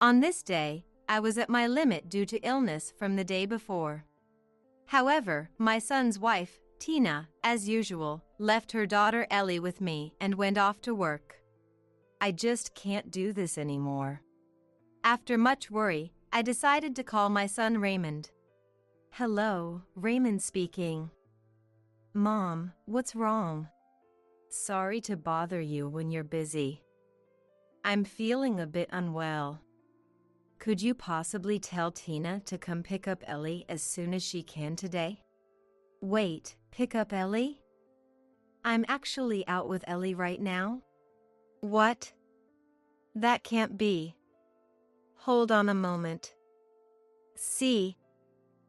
On this day, I was at my limit due to illness from the day before. However, my son's wife, Tina, as usual, left her daughter Ellie with me and went off to work. I just can't do this anymore. After much worry, I decided to call my son Raymond. Hello, Raymond speaking. Mom, what's wrong? Sorry to bother you when you're busy. I'm feeling a bit unwell. Could you possibly tell Tina to come pick up Ellie as soon as she can today? Wait, pick up Ellie? I'm actually out with Ellie right now. What? That can't be. Hold on a moment. See?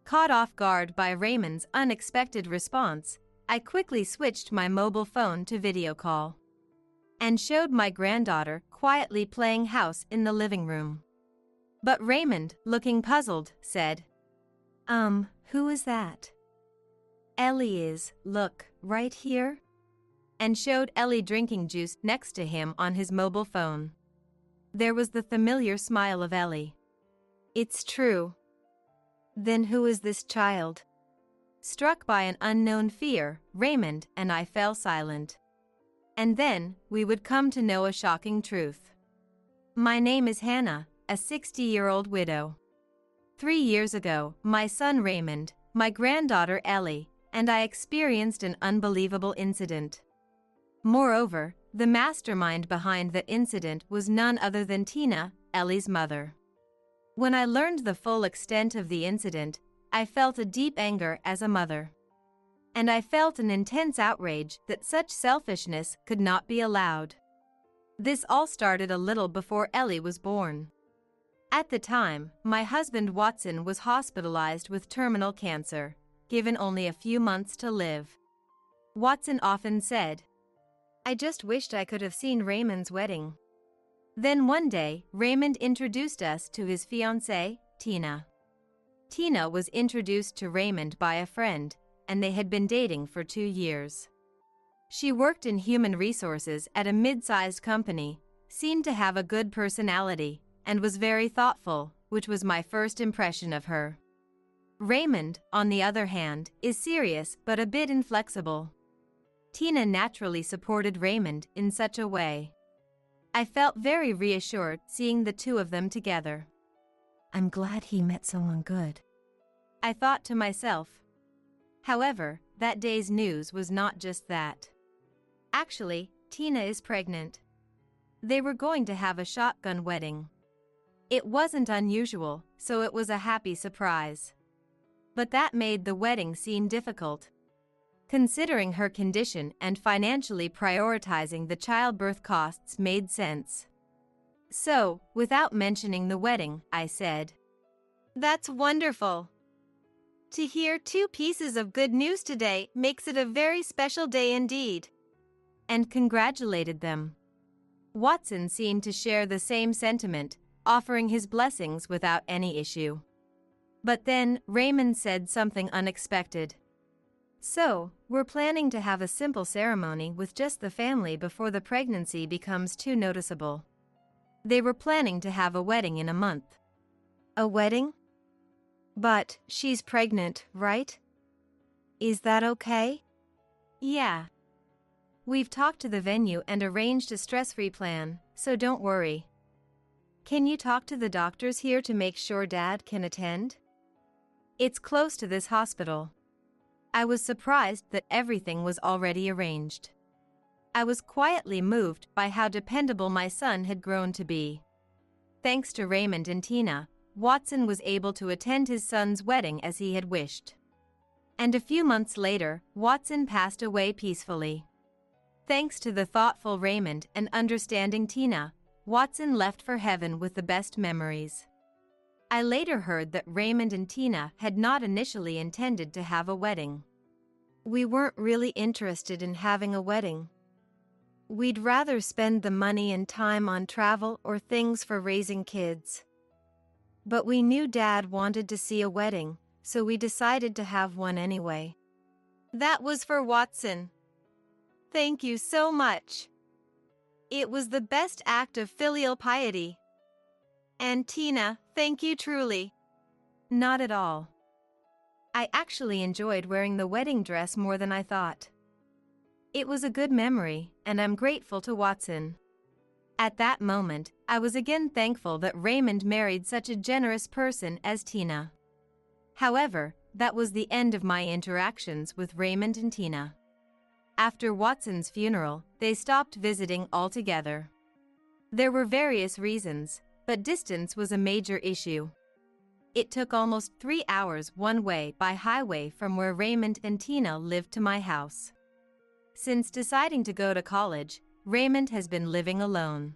Caught off guard by Raymond's unexpected response, I quickly switched my mobile phone to video call and showed my granddaughter quietly playing house in the living room. But Raymond, looking puzzled, said, who is that? Ellie is, look, right here? And showed Ellie drinking juice next to him on his mobile phone. There was the familiar smile of Ellie. It's true. Then who is this child? Struck by an unknown fear, Raymond and I fell silent. And then, we would come to know a shocking truth. My name is Hannah, a 60-year-old widow. 3 years ago, my son Raymond, my granddaughter Ellie, and I experienced an unbelievable incident. Moreover, the mastermind behind the incident was none other than Tina, Ellie's mother. When I learned the full extent of the incident, I felt a deep anger as a mother. And I felt an intense outrage that such selfishness could not be allowed. This all started a little before Ellie was born. At the time, my husband Watson was hospitalized with terminal cancer, given only a few months to live. Watson often said, I just wished I could have seen Raymond's wedding. Then one day, Raymond introduced us to his fiancée, Tina. Tina was introduced to Raymond by a friend, and they had been dating for 2 years. She worked in human resources at a mid-sized company, seemed to have a good personality, and was very thoughtful, which was my first impression of her. Raymond, on the other hand, is serious but a bit inflexible. Tina naturally supported Raymond in such a way. I felt very reassured seeing the two of them together. I'm glad he met someone good, I thought to myself. However, that day's news was not just that. Actually, Tina is pregnant. They were going to have a shotgun wedding. It wasn't unusual, so it was a happy surprise. But that made the wedding seem difficult. Considering her condition and financially prioritizing the childbirth costs made sense. So, without mentioning the wedding, I said, That's wonderful. To hear 2 pieces of good news today makes it a very special day indeed. And congratulated them. Watson seemed to share the same sentiment, offering his blessings without any issue. But then, Raymond said something unexpected. So, we're planning to have a simple ceremony with just the family before the pregnancy becomes too noticeable. They were planning to have a wedding in a month. A wedding? But she's pregnant, right? Is that okay? Yeah. We've talked to the venue and arranged a stress-free plan, so don't worry. Can you talk to the doctors here to make sure Dad can attend? It's close to this hospital. I was surprised that everything was already arranged. I was quietly moved by how dependable my son had grown to be. Thanks to Raymond and Tina, Watson was able to attend his son's wedding as he had wished. And a few months later, Watson passed away peacefully. Thanks to the thoughtful Raymond and understanding Tina, Watson left for heaven with the best memories. I later heard that Raymond and Tina had not initially intended to have a wedding. We weren't really interested in having a wedding. We'd rather spend the money and time on travel or things for raising kids. But we knew Dad wanted to see a wedding, so we decided to have one anyway. That was for Watson. Thank you so much. It was the best act of filial piety. And Tina, thank you truly. Not at all. I actually enjoyed wearing the wedding dress more than I thought. It was a good memory, and I'm grateful to Watson. At that moment, I was again thankful that Raymond married such a generous person as Tina. However, that was the end of my interactions with Raymond and Tina. After Watson's funeral, they stopped visiting altogether. There were various reasons, but distance was a major issue. It took almost 3 hours one way by highway from where Raymond and Tina lived to my house. Since deciding to go to college, Raymond has been living alone.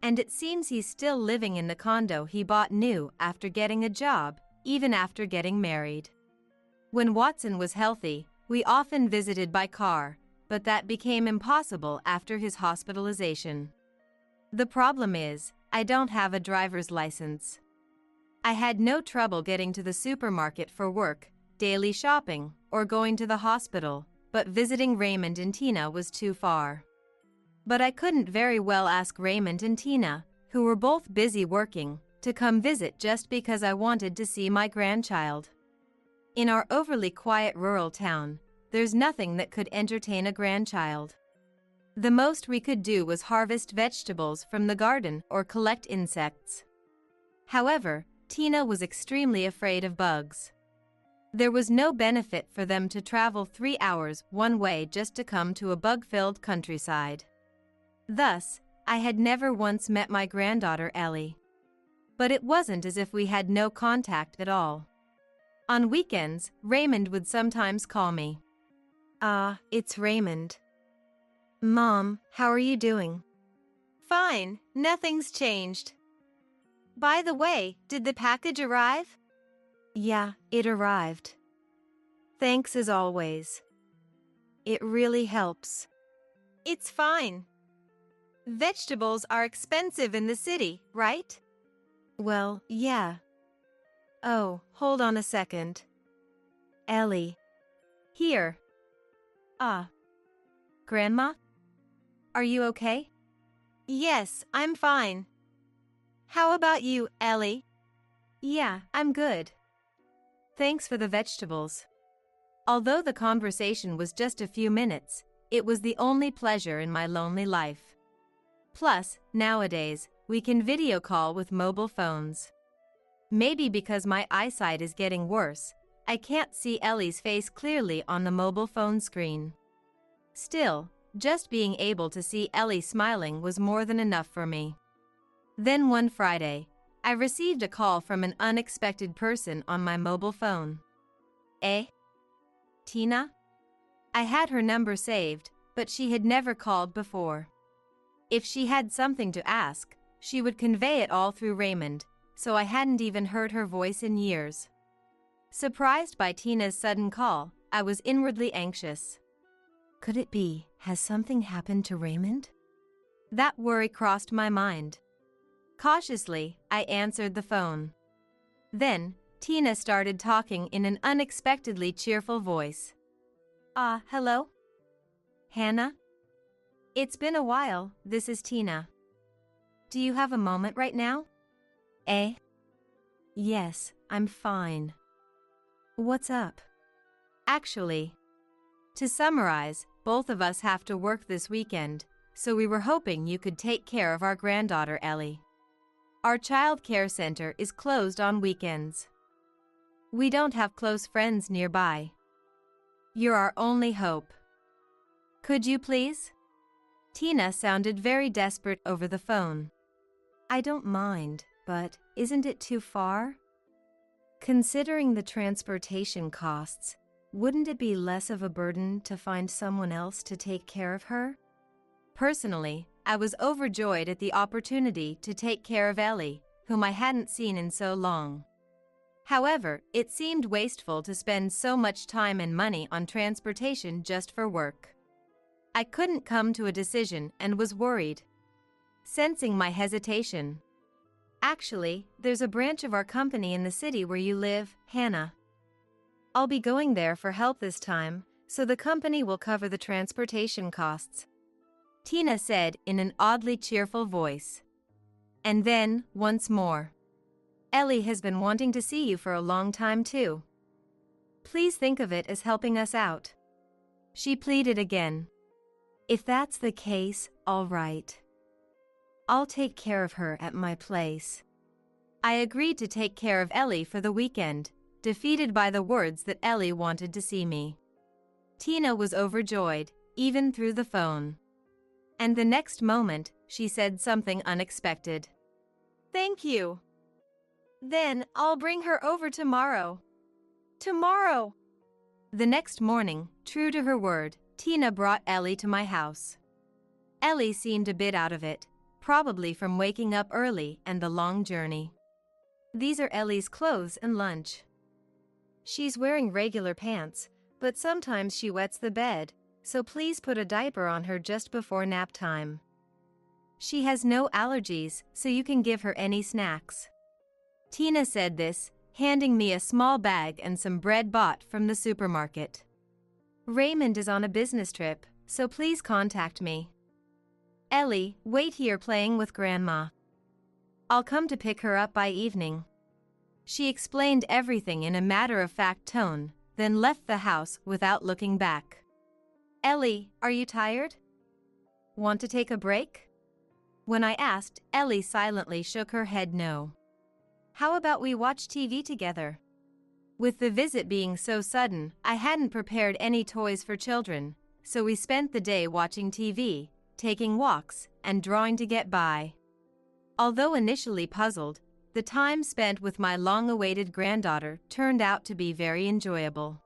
And it seems he's still living in the condo he bought new after getting a job, even after getting married. When Watson was healthy, we often visited by car, but that became impossible after his hospitalization. The problem is, I don't have a driver's license. I had no trouble getting to the supermarket for work, daily shopping, or going to the hospital, but visiting Raymond and Tina was too far. But I couldn't very well ask Raymond and Tina, who were both busy working, to come visit just because I wanted to see my grandchild. In our overly quiet rural town, there's nothing that could entertain a grandchild. The most we could do was harvest vegetables from the garden or collect insects. However, Tina was extremely afraid of bugs. There was no benefit for them to travel 3 hours one way just to come to a bug-filled countryside. Thus, I had never once met my granddaughter Ellie. But it wasn't as if we had no contact at all. On weekends, Raymond would sometimes call me. It's Raymond. Mom, how are you doing? Fine, nothing's changed. By the way, did the package arrive? Yeah, it arrived. Thanks as always. It really helps. It's fine. Vegetables are expensive in the city, right? Well, yeah. Oh, hold on a second. Ellie. Here. Grandma? Are you okay? Yes, I'm fine. How about you, Ellie? Yeah, I'm good. Thanks for the vegetables. Although the conversation was just a few minutes, it was the only pleasure in my lonely life. Plus, nowadays, we can video call with mobile phones. Maybe because my eyesight is getting worse, I can't see Ellie's face clearly on the mobile phone screen. Still, just being able to see Ellie smiling was more than enough for me. Then one Friday, I received a call from an unexpected person on my mobile phone. Tina? I had her number saved, but she had never called before. If she had something to ask, she would convey it all through Raymond, so I hadn't even heard her voice in years. Surprised by Tina's sudden call, I was inwardly anxious. Could it be, has something happened to Raymond? That worry crossed my mind. Cautiously, I answered the phone. Then, Tina started talking in an unexpectedly cheerful voice. Hello? Hannah? It's been a while, this is Tina. Do you have a moment right now? Yes, I'm fine. What's up? Actually, to summarize, both of us have to work this weekend, so we were hoping you could take care of our granddaughter Ellie. Our child care center is closed on weekends. We don't have close friends nearby. You're our only hope. Could you please? Tina sounded very desperate over the phone. I don't mind, but isn't it too far? Considering the transportation costs, wouldn't it be less of a burden to find someone else to take care of her? Personally, I was overjoyed at the opportunity to take care of Ellie, whom I hadn't seen in so long. However, it seemed wasteful to spend so much time and money on transportation just for work. I couldn't come to a decision and was worried. Sensing my hesitation. Actually, there's a branch of our company in the city where you live, Hannah. I'll be going there for help this time, so the company will cover the transportation costs. Tina said in an oddly cheerful voice. And then, once more. Ellie has been wanting to see you for a long time too. Please think of it as helping us out. She pleaded again. If that's the case, all right. I'll take care of her at my place. I agreed to take care of Ellie for the weekend, defeated by the words that Ellie wanted to see me. Tina was overjoyed, even through the phone. And the next moment, she said something unexpected. Thank you. Then, I'll bring her over tomorrow. Tomorrow! The next morning, true to her word, Tina brought Ellie to my house. Ellie seemed a bit out of it, probably from waking up early and the long journey. These are Ellie's clothes and lunch. She's wearing regular pants, but sometimes she wets the bed, so please put a diaper on her just before nap time. She has no allergies, so you can give her any snacks. Tina said this, handing me a small bag and some bread bought from the supermarket. Raymond is on a business trip, so please contact me. Ellie, wait here playing with Grandma. I'll come to pick her up by evening. She explained everything in a matter-of-fact tone, then left the house without looking back. Ellie, are you tired? Want to take a break? When I asked, Ellie silently shook her head no. How about we watch TV together? With the visit being so sudden, I hadn't prepared any toys for children, so we spent the day watching TV, taking walks, and drawing to get by. Although initially puzzled, the time spent with my long-awaited granddaughter turned out to be very enjoyable.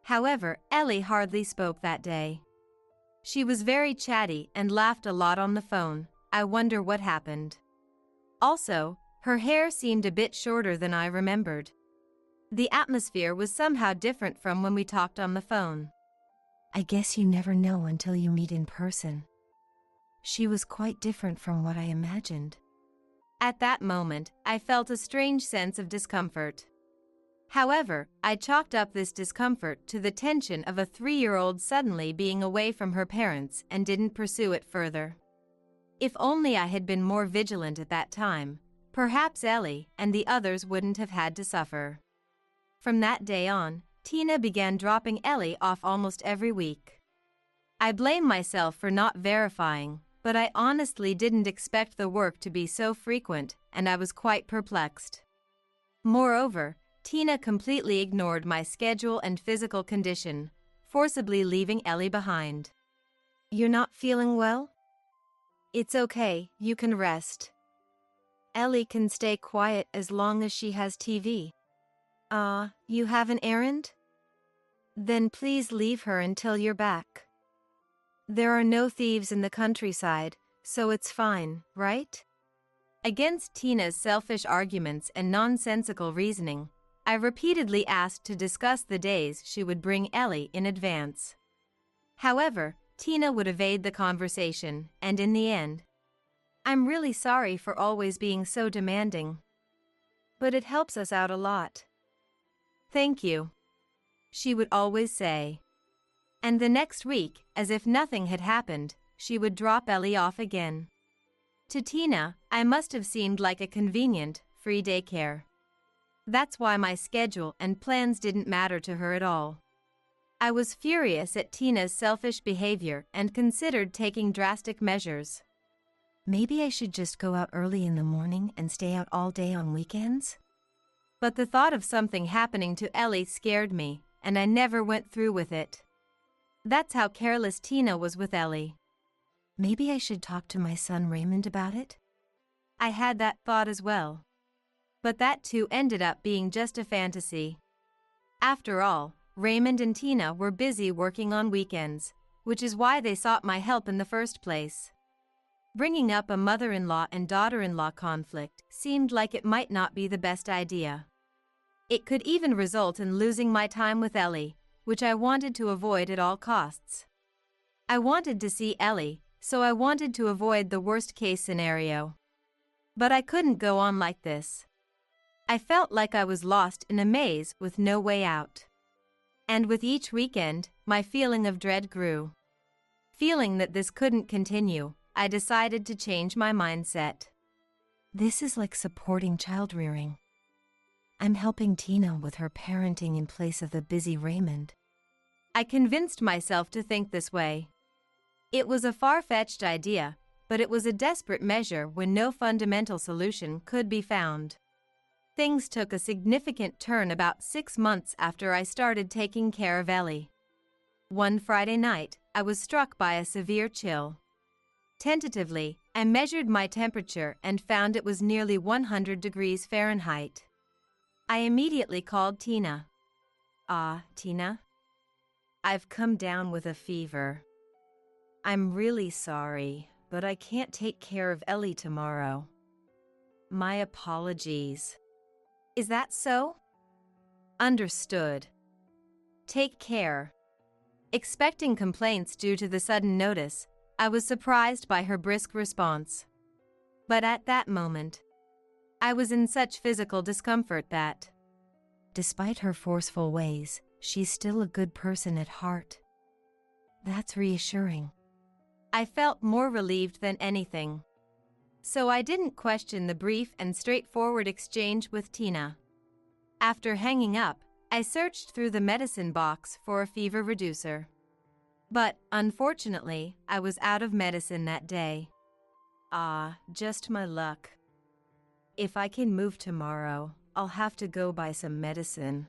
However, Ellie hardly spoke that day. She was very chatty and laughed a lot on the phone. I wonder what happened. Also, her hair seemed a bit shorter than I remembered. The atmosphere was somehow different from when we talked on the phone. I guess you never know until you meet in person. She was quite different from what I imagined. At that moment, I felt a strange sense of discomfort. However, I chalked up this discomfort to the tension of a 3-year-old suddenly being away from her parents and didn't pursue it further. If only I had been more vigilant at that time, perhaps Ellie and the others wouldn't have had to suffer. From that day on, Tina began dropping Ellie off almost every week. I blame myself for not verifying, but I honestly didn't expect the work to be so frequent, and I was quite perplexed. Moreover, Tina completely ignored my schedule and physical condition, forcibly leaving Ellie behind. You're not feeling well? It's okay, you can rest. Ellie can stay quiet as long as she has TV. You have an errand? Then please leave her until you're back. There are no thieves in the countryside, so it's fine, right? Against Tina's selfish arguments and nonsensical reasoning, I repeatedly asked to discuss the days she would bring Ellie in advance. However, Tina would evade the conversation, and in the end, I'm really sorry for always being so demanding. But it helps us out a lot. Thank you, she would always say. And the next week, as if nothing had happened, she would drop Ellie off again. To Tina, I must have seemed like a convenient, free daycare. That's why my schedule and plans didn't matter to her at all. I was furious at Tina's selfish behavior and considered taking drastic measures. Maybe I should just go out early in the morning and stay out all day on weekends? But the thought of something happening to Ellie scared me, and I never went through with it. That's how careless Tina was with Ellie. Maybe I should talk to my son Raymond about it? I had that thought as well. But that too ended up being just a fantasy. After all, Raymond and Tina were busy working on weekends, which is why they sought my help in the first place. Bringing up a mother-in-law and daughter-in-law conflict seemed like it might not be the best idea. It could even result in losing my time with Ellie, which I wanted to avoid at all costs. I wanted to see Ellie, so I wanted to avoid the worst-case scenario. But I couldn't go on like this. I felt like I was lost in a maze with no way out. And with each weekend, my feeling of dread grew. Feeling that this couldn't continue, I decided to change my mindset. This is like supporting child rearing. I'm helping Tina with her parenting in place of the busy Raymond. I convinced myself to think this way. It was a far-fetched idea, but it was a desperate measure when no fundamental solution could be found. Things took a significant turn about 6 months after I started taking care of Ellie. One Friday night, I was struck by a severe chill. Tentatively, I measured my temperature and found it was nearly 100 degrees Fahrenheit. I immediately called Tina. Tina? I've come down with a fever. I'm really sorry, but I can't take care of Ellie tomorrow. My apologies. Is that so? Understood. Take care. Expecting complaints due to the sudden notice, I was surprised by her brisk response. But at that moment, I was in such physical discomfort that, despite her forceful ways, she's still a good person at heart. That's reassuring. I felt more relieved than anything. So I didn't question the brief and straightforward exchange with Tina. After hanging up, I searched through the medicine box for a fever reducer. But, unfortunately, I was out of medicine that day. Just my luck. If I can move tomorrow, I'll have to go buy some medicine.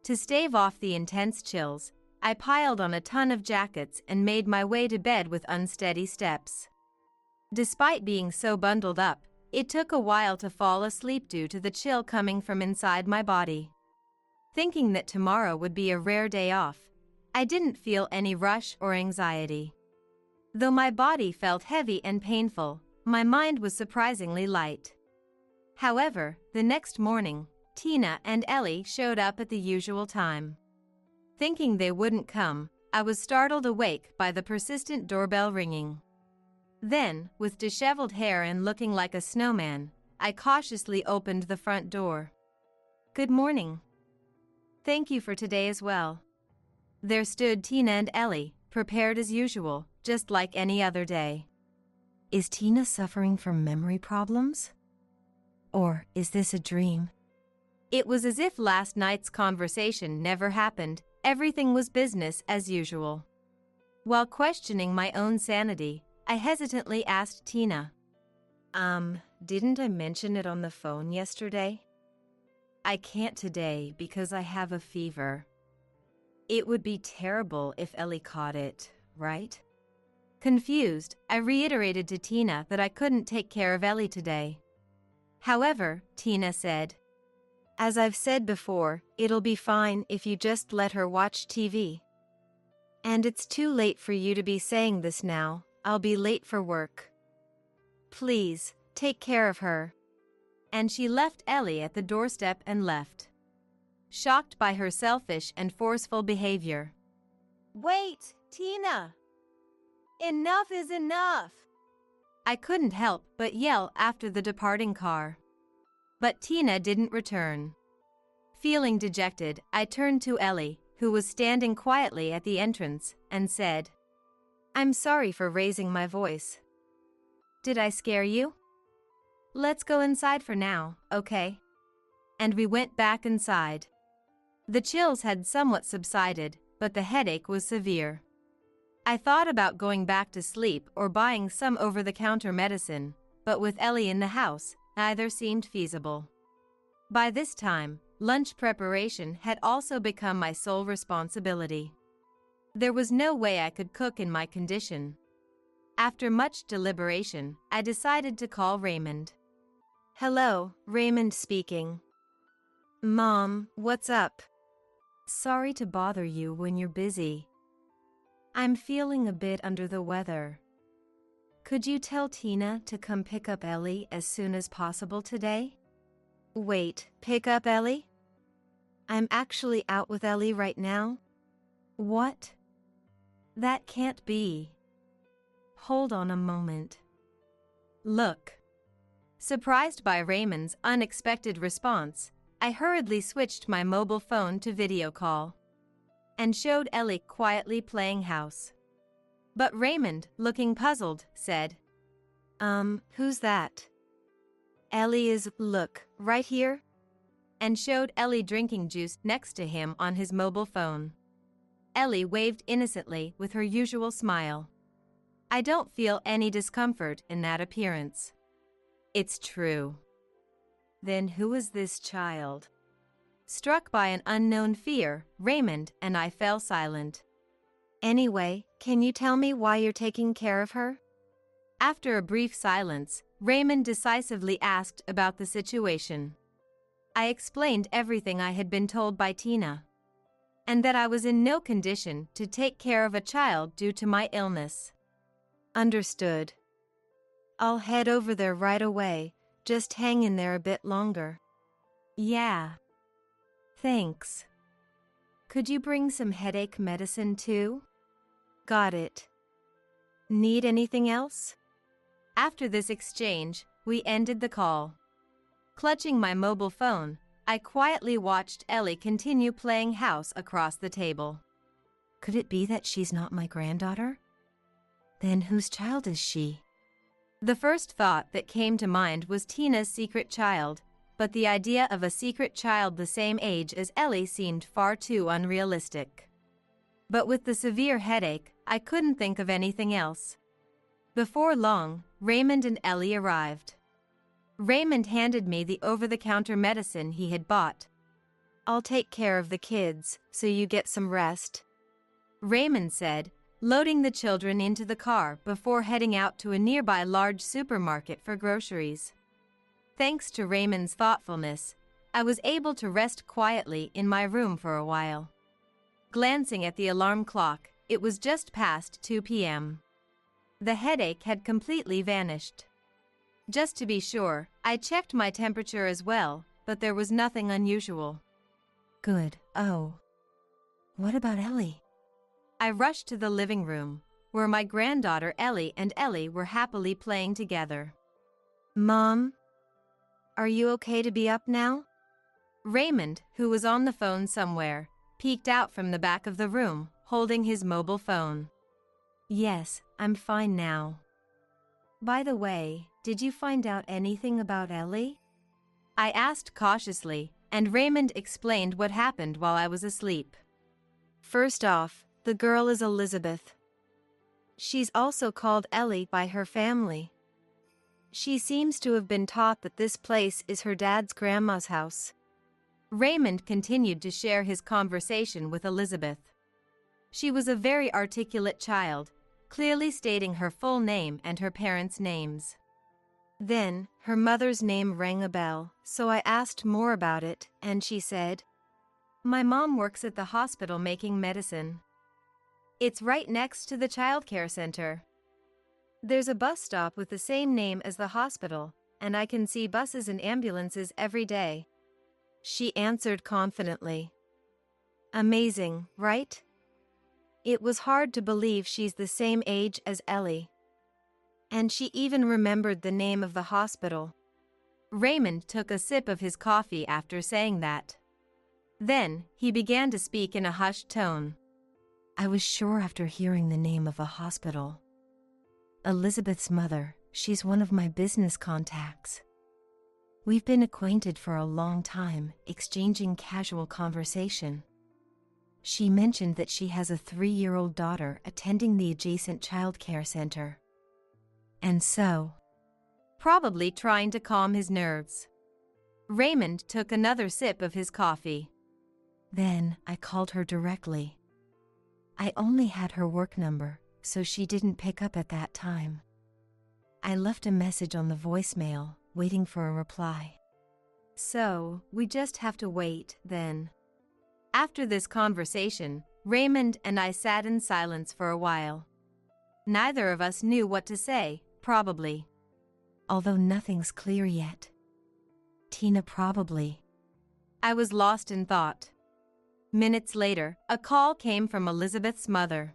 To stave off the intense chills, I piled on a ton of jackets and made my way to bed with unsteady steps. Despite being so bundled up, it took a while to fall asleep due to the chill coming from inside my body. Thinking that tomorrow would be a rare day off, I didn't feel any rush or anxiety. Though my body felt heavy and painful, my mind was surprisingly light. However, the next morning, Tina and Ellie showed up at the usual time. Thinking they wouldn't come, I was startled awake by the persistent doorbell ringing. Then, with disheveled hair and looking like a snowman, I cautiously opened the front door. Good morning. Thank you for today as well. There stood Tina and Ellie, prepared as usual, just like any other day. Is Tina suffering from memory problems? Or is this a dream? It was as if last night's conversation never happened. Everything was business as usual. While questioning my own sanity, I hesitantly asked Tina, didn't I mention it on the phone yesterday? I can't today because I have a fever. It would be terrible if Ellie caught it, right? Confused, I reiterated to Tina that I couldn't take care of Ellie today. However, Tina said, as I've said before, it'll be fine if you just let her watch TV. And it's too late for you to be saying this now. I'll be late for work. Please, take care of her. And she left Ellie at the doorstep and left, shocked by her selfish and forceful behavior. Wait, Tina! Enough is enough! I couldn't help but yell after the departing car. But Tina didn't return. Feeling dejected, I turned to Ellie, who was standing quietly at the entrance, and said, I'm sorry for raising my voice. Did I scare you? Let's go inside for now, okay? And we went back inside. The chills had somewhat subsided, but the headache was severe. I thought about going back to sleep or buying some over-the-counter medicine, but with Ellie in the house, neither seemed feasible. By this time, lunch preparation had also become my sole responsibility. There was no way I could cook in my condition. After much deliberation, I decided to call Raymond. Hello, Raymond speaking. Mom, what's up? Sorry to bother you when you're busy. I'm feeling a bit under the weather. Could you tell Tina to come pick up Ellie as soon as possible today? Wait, pick up Ellie? I'm actually out with Ellie right now. What? That can't be. Hold on a moment. Look. Surprised by Raymond's unexpected response, I hurriedly switched my mobile phone to video call and showed Ellie quietly playing house. But Raymond, looking puzzled, said, who's that? Ellie is, look, right here, and showed Ellie drinking juice next to him on his mobile phone. Ellie waved innocently with her usual smile. I don't feel any discomfort in that appearance. It's true. Then who is this child? Struck by an unknown fear, Raymond and I fell silent. Anyway, can you tell me why you're taking care of her? After a brief silence, Raymond decisively asked about the situation. I explained everything I had been told by Tina, and that I was in no condition to take care of a child due to my illness. Understood. I'll head over there right away, just hang in there a bit longer. Yeah. Thanks. Could you bring some headache medicine too? Got it. Need anything else? After this exchange, we ended the call. Clutching my mobile phone, I quietly watched Ellie continue playing house across the table. Could it be that she's not my granddaughter? Then whose child is she? The first thought that came to mind was Tina's secret child, but the idea of a secret child the same age as Ellie seemed far too unrealistic. But with the severe headache, I couldn't think of anything else. Before long, Raymond and Ellie arrived. Raymond handed me the over-the-counter medicine he had bought. I'll take care of the kids, so you get some rest, Raymond said, loading the children into the car before heading out to a nearby large supermarket for groceries. Thanks to Raymond's thoughtfulness, I was able to rest quietly in my room for a while. Glancing at the alarm clock, it was just past 2 p.m. The headache had completely vanished. Just to be sure, I checked my temperature as well, but there was nothing unusual. Good. Oh. What about Ellie? I rushed to the living room, where my granddaughter Ellie and Ellie were happily playing together. Mom? Are you okay to be up now? Raymond, who was on the phone somewhere, peeked out from the back of the room, holding his mobile phone. Yes, I'm fine now. By the way, did you find out anything about Ellie? I asked cautiously, and Raymond explained what happened while I was asleep. First off, the girl is Elizabeth. She's also called Ellie by her family. She seems to have been taught that this place is her dad's grandma's house. Raymond continued to share his conversation with Elizabeth. She was a very articulate child, clearly stating her full name and her parents' names. Then, her mother's name rang a bell, so I asked more about it, and she said, "My mom works at the hospital making medicine. It's right next to the childcare center. There's a bus stop with the same name as the hospital, and I can see buses and ambulances every day." She answered confidently. Amazing, right? It was hard to believe she's the same age as Ellie. And she even remembered the name of the hospital. Raymond took a sip of his coffee after saying that. Then, he began to speak in a hushed tone. I was sure after hearing the name of a hospital. Elizabeth's mother, she's one of my business contacts. We've been acquainted for a long time, exchanging casual conversation. She mentioned that she has a 3-year-old daughter attending the adjacent childcare center. And so, probably trying to calm his nerves, Raymond took another sip of his coffee. Then I called her directly. I only had her work number, so she didn't pick up at that time. I left a message on the voicemail, waiting for a reply. So, we just have to wait, then. After this conversation, Raymond and I sat in silence for a while. Neither of us knew what to say, probably. Although nothing's clear yet. Tina probably. I was lost in thought. Minutes later, a call came from Elizabeth's mother.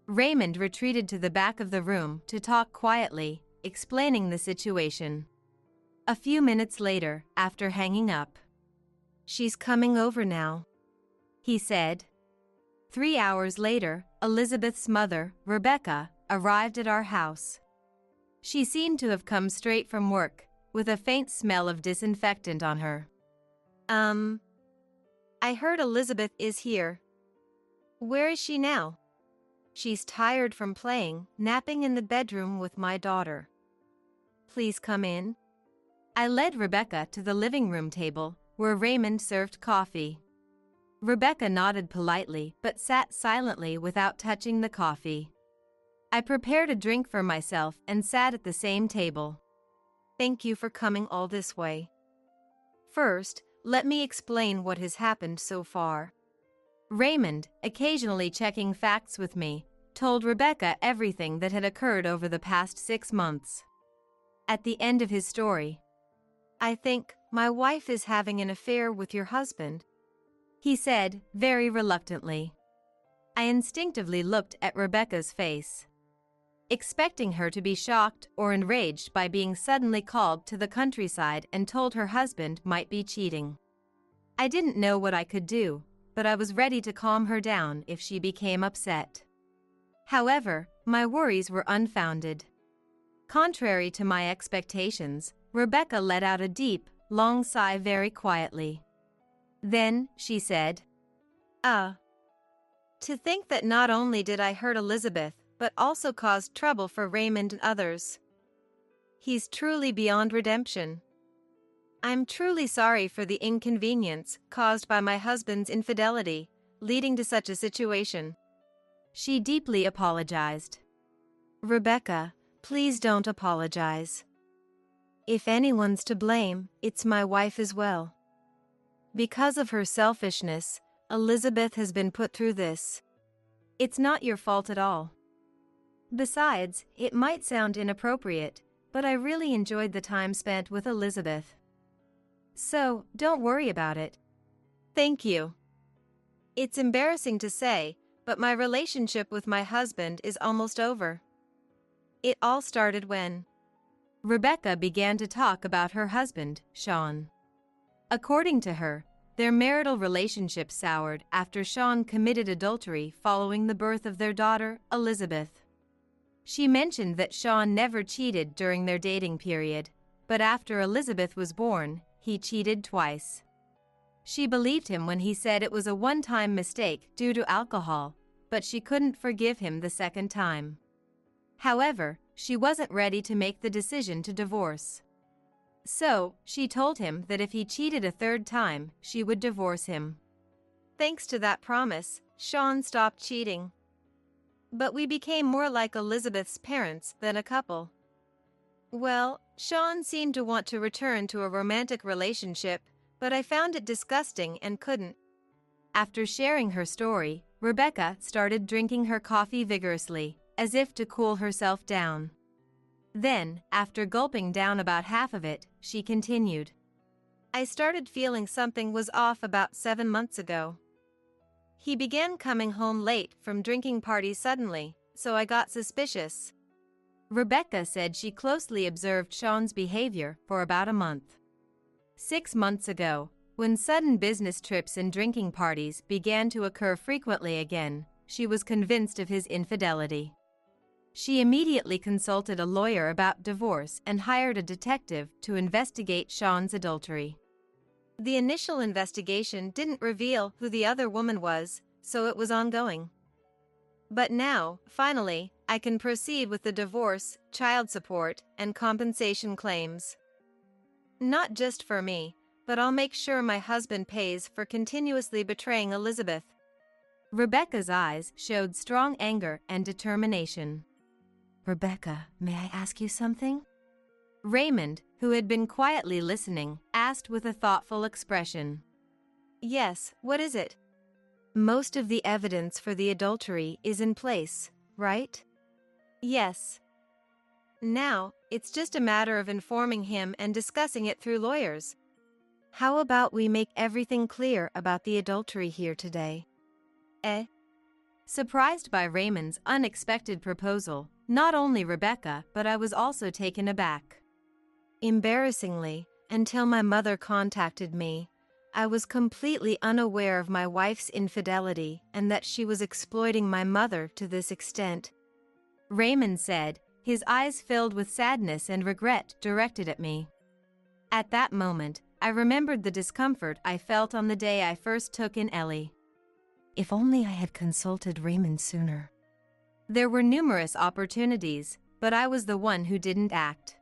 Raymond retreated to the back of the room to talk quietly, explaining the situation. A few minutes later, after hanging up, "She's coming over now," he said. 3 hours later, Elizabeth's mother, Rebecca, arrived at our house. She seemed to have come straight from work, with a faint smell of disinfectant on her. I heard Elizabeth is here. Where is she now? She's tired from playing, napping in the bedroom with my daughter. Please come in. I led Rebecca to the living room table, where Raymond served coffee. Rebecca nodded politely but sat silently without touching the coffee. I prepared a drink for myself and sat at the same table. Thank you for coming all this way. First, let me explain what has happened so far. Raymond, occasionally checking facts with me, told Rebecca everything that had occurred over the past 6 months. At the end of his story, I think my wife is having an affair with your husband, he said, very reluctantly. I instinctively looked at Rebecca's face, expecting her to be shocked or enraged by being suddenly called to the countryside and told her husband might be cheating. I didn't know what I could do, but I was ready to calm her down if she became upset. However, my worries were unfounded. Contrary to my expectations, Rebecca let out a deep, long sigh very quietly. Then, she said, to think that not only did I hurt Elizabeth, but also caused trouble for Raymond and others. He's truly beyond redemption. I'm truly sorry for the inconvenience caused by my husband's infidelity, leading to such a situation. She deeply apologized. Rebecca, please don't apologize. If anyone's to blame, it's my wife as well. Because of her selfishness, Elizabeth has been put through this. It's not your fault at all. Besides, it might sound inappropriate, but I really enjoyed the time spent with Elizabeth. So, don't worry about it. Thank you. It's embarrassing to say, but my relationship with my husband is almost over. It all started when Rebecca began to talk about her husband, Sean. According to her, their marital relationship soured after Sean committed adultery following the birth of their daughter, Elizabeth. She mentioned that Sean never cheated during their dating period, but after Elizabeth was born, he cheated twice. She believed him when he said it was a one-time mistake due to alcohol, but she couldn't forgive him the second time. However, she wasn't ready to make the decision to divorce. So, she told him that if he cheated a third time, she would divorce him. Thanks to that promise, Sean stopped cheating. But we became more like Elizabeth's parents than a couple. Well, Sean seemed to want to return to a romantic relationship, but I found it disgusting and couldn't. After sharing her story, Rebecca started drinking her coffee vigorously, as if to cool herself down. Then, after gulping down about half of it, she continued. I started feeling something was off about 7 months ago. He began coming home late from drinking parties suddenly, so I got suspicious. Rebecca said she closely observed Sean's behavior for about a month. 6 months ago, when sudden business trips and drinking parties began to occur frequently again, she was convinced of his infidelity. She immediately consulted a lawyer about divorce and hired a detective to investigate Sean's adultery. The initial investigation didn't reveal who the other woman was, so it was ongoing. But now, finally, I can proceed with the divorce, child support, and compensation claims. Not just for me, but I'll make sure my husband pays for continuously betraying Elizabeth. Rebecca's eyes showed strong anger and determination. Rebecca, may I ask you something? Raymond, who had been quietly listening, asked with a thoughtful expression. Yes, what is it? Most of the evidence for the adultery is in place, right? Yes. Now, it's just a matter of informing him and discussing it through lawyers. How about we make everything clear about the adultery here today? Surprised by Raymond's unexpected proposal, not only Rebecca but I was also taken aback. Embarrassingly, until my mother contacted me, I was completely unaware of my wife's infidelity and that she was exploiting my mother to this extent. Raymond said, his eyes filled with sadness and regret directed at me. At that moment, I remembered the discomfort I felt on the day I first took in Ellie. If only I had consulted Raymond sooner. There were numerous opportunities, but I was the one who didn't act.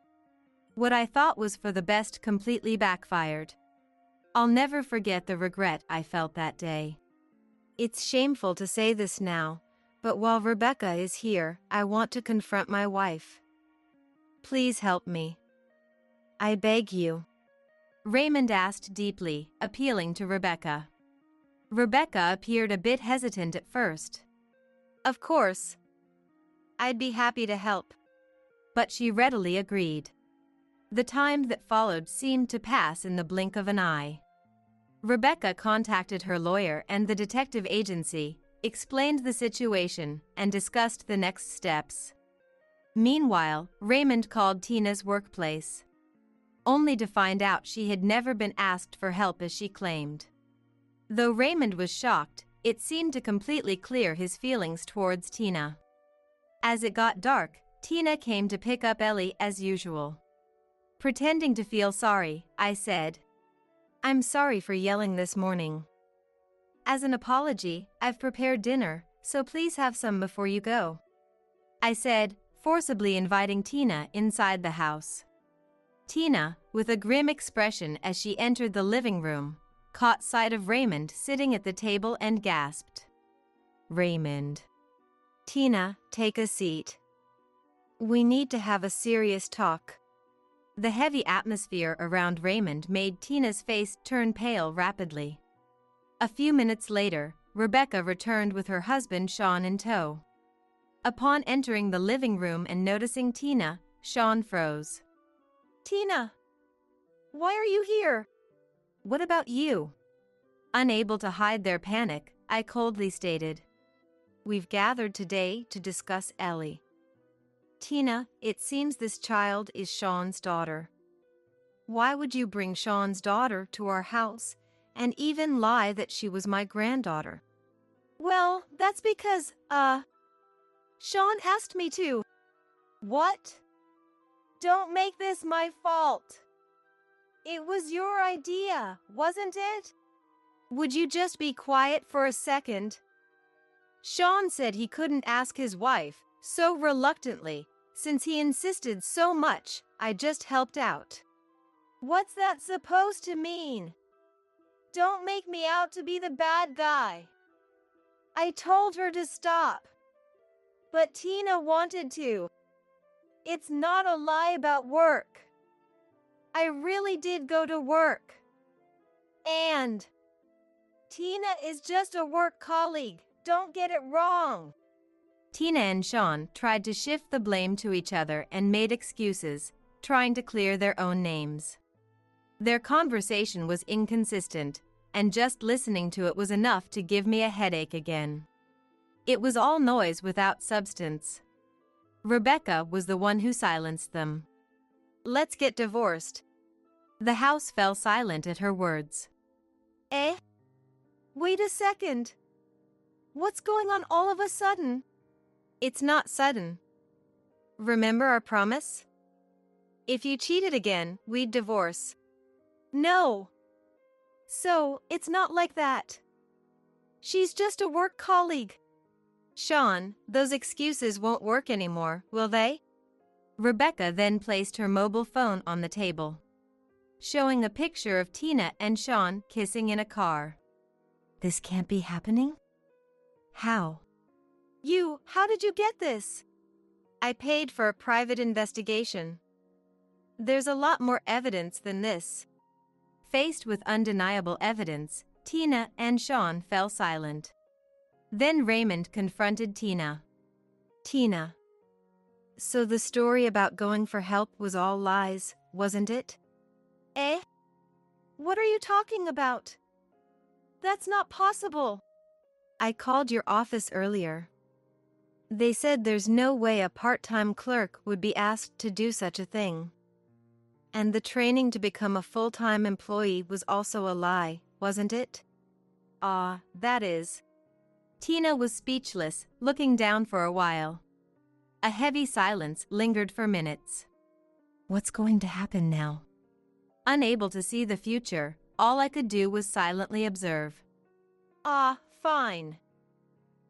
What I thought was for the best completely backfired. I'll never forget the regret I felt that day. It's shameful to say this now, but while Rebecca is here, I want to confront my wife. Please help me. I beg you. Raymond asked deeply, appealing to Rebecca. Rebecca appeared a bit hesitant at first. Of course. I'd be happy to help. But she readily agreed. The time that followed seemed to pass in the blink of an eye. Rebecca contacted her lawyer and the detective agency, explained the situation, and discussed the next steps. Meanwhile, Raymond called Tina's workplace, only to find out she had never been asked for help as she claimed. Though Raymond was shocked, it seemed to completely clear his feelings towards Tina. As it got dark, Tina came to pick up Ellie as usual. Pretending to feel sorry, I said, "I'm sorry for yelling this morning. As an apology, I've prepared dinner, so please have some before you go," I said, forcibly inviting Tina inside the house. Tina, with a grim expression as she entered the living room, caught sight of Raymond sitting at the table and gasped. "Raymond." "Tina, take a seat. We need to have a serious talk." The heavy atmosphere around Raymond made Tina's face turn pale rapidly. A few minutes later, Rebecca returned with her husband Sean in tow. Upon entering the living room and noticing Tina, Sean froze. "Tina, why are you here?" "What about you?" Unable to hide their panic, I coldly stated, "We've gathered today to discuss Ellie." "Tina, it seems this child is Sean's daughter. Why would you bring Sean's daughter to our house and even lie that she was my granddaughter?" "Well, that's because, Sean asked me to." "What? Don't make this my fault. It was your idea, wasn't it?" "Would you just be quiet for a second?" Sean said he couldn't ask his wife, so reluctantly, since he insisted so much, I just helped out. "What's that supposed to mean? Don't make me out to be the bad guy." I told her to stop, but Tina wanted to. It's not a lie about work. I really did go to work. And Tina is just a work colleague, don't get it wrong. Tina and Sean tried to shift the blame to each other and made excuses, trying to clear their own names. Their conversation was inconsistent, and just listening to it was enough to give me a headache again. It was all noise without substance. Rebecca was the one who silenced them. "Let's get divorced." The house fell silent at her words. "Eh? Wait a second. What's going on all of a sudden?" "It's not sudden. Remember our promise? If you cheated again, we'd divorce." "No. So, it's not like that. She's just a work colleague." "Sean, those excuses won't work anymore, will they?" Rebecca then placed her mobile phone on the table, showing a picture of Tina and Sean kissing in a car. "This can't be happening? How?" How did you get this?" "I paid for a private investigation. There's a lot more evidence than this." Faced with undeniable evidence, Tina and Sean fell silent. Then Raymond confronted Tina. "Tina, so the story about going for help was all lies, wasn't it?" "Eh? What are you talking about? That's not possible." "I called your office earlier. They said there's no way a part-time clerk would be asked to do such a thing. And the training to become a full-time employee was also a lie, wasn't it?" That is." Tina was speechless, looking down for a while. A heavy silence lingered for minutes. "What's going to happen now?" Unable to see the future, all I could do was silently observe. Ah, fine.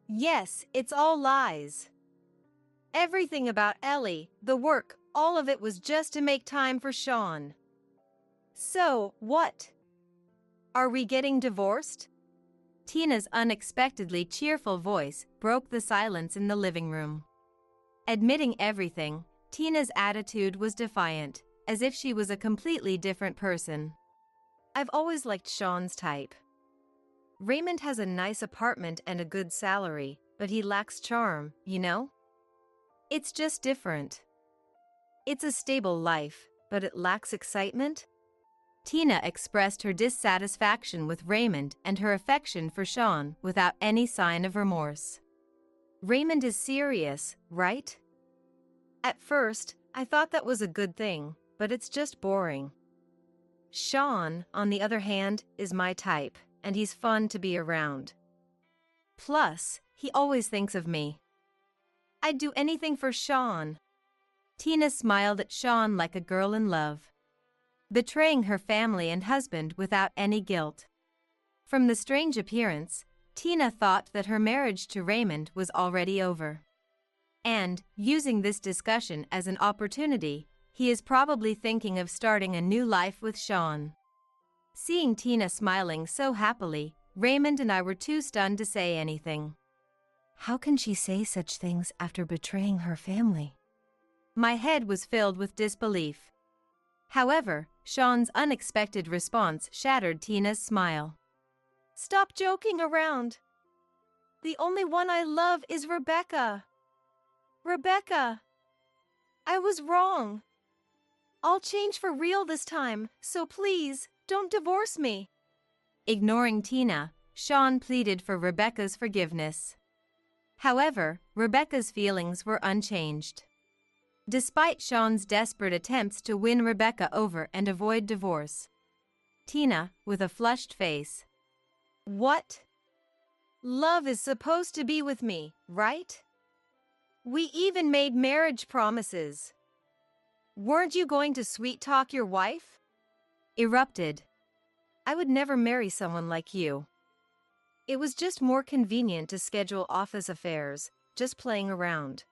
Yes, it's all lies. Everything about Ellie, the work, all of it was just to make time for Sean. So, what? Are we getting divorced? Tina's unexpectedly cheerful voice broke the silence in the living room. Admitting everything, Tina's attitude was defiant, as if she was a completely different person. I've always liked Sean's type. Raymond has a nice apartment and a good salary, but he lacks charm, you know? It's just different. It's a stable life, but it lacks excitement. Tina expressed her dissatisfaction with Raymond and her affection for Sean without any sign of remorse. Raymond is serious, right? At first, I thought that was a good thing, but it's just boring. Sean, on the other hand, is my type, and he's fun to be around. Plus, he always thinks of me. I'd do anything for Sean. Tina smiled at Sean like a girl in love, betraying her family and husband without any guilt. From the strange appearance, Tina thought that her marriage to Raymond was already over. And, using this discussion as an opportunity, he is probably thinking of starting a new life with Sean. Seeing Tina smiling so happily, Raymond and I were too stunned to say anything. How can she say such things after betraying her family? My head was filled with disbelief. However, Sean's unexpected response shattered Tina's smile. Stop joking around. The only one I love is Rebecca. Rebecca! I was wrong. I'll change for real this time, so please, don't divorce me. Ignoring Tina, Sean pleaded for Rebecca's forgiveness. However, Rebecca's feelings were unchanged. Despite Sean's desperate attempts to win Rebecca over and avoid divorce, Tina, with a flushed face. What? Love is supposed to be with me, right? We even made marriage promises. Weren't you going to sweet-talk your wife? Erupted. I would never marry someone like you. It was just more convenient to schedule office affairs, just playing around.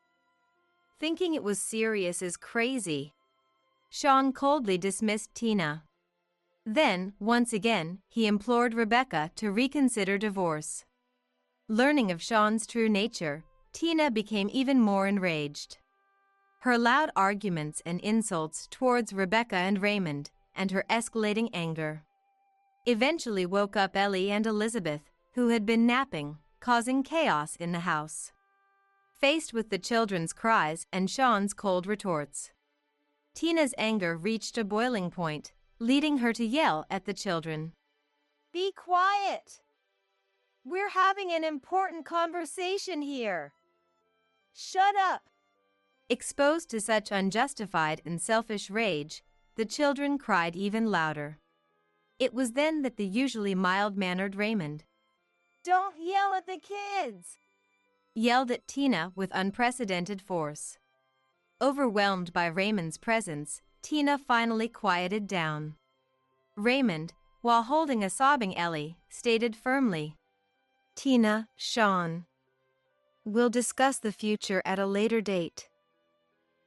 Thinking it was serious is crazy. Sean coldly dismissed Tina. Then, once again, he implored Rebecca to reconsider divorce. Learning of Sean's true nature, Tina became even more enraged. Her loud arguments and insults towards Rebecca and Raymond, and her escalating anger, eventually woke up Ellie and Elizabeth, who had been napping, causing chaos in the house. Faced with the children's cries and Sean's cold retorts, Tina's anger reached a boiling point, leading her to yell at the children. Be quiet! We're having an important conversation here. Shut up! Exposed to such unjustified and selfish rage, the children cried even louder. It was then that the usually mild-mannered Raymond, Don't yell at the kids! Yelled at Tina with unprecedented force. Overwhelmed by Raymond's presence, Tina finally quieted down. Raymond, while holding a sobbing Ellie, stated firmly, Tina, Sean. We'll discuss the future at a later date.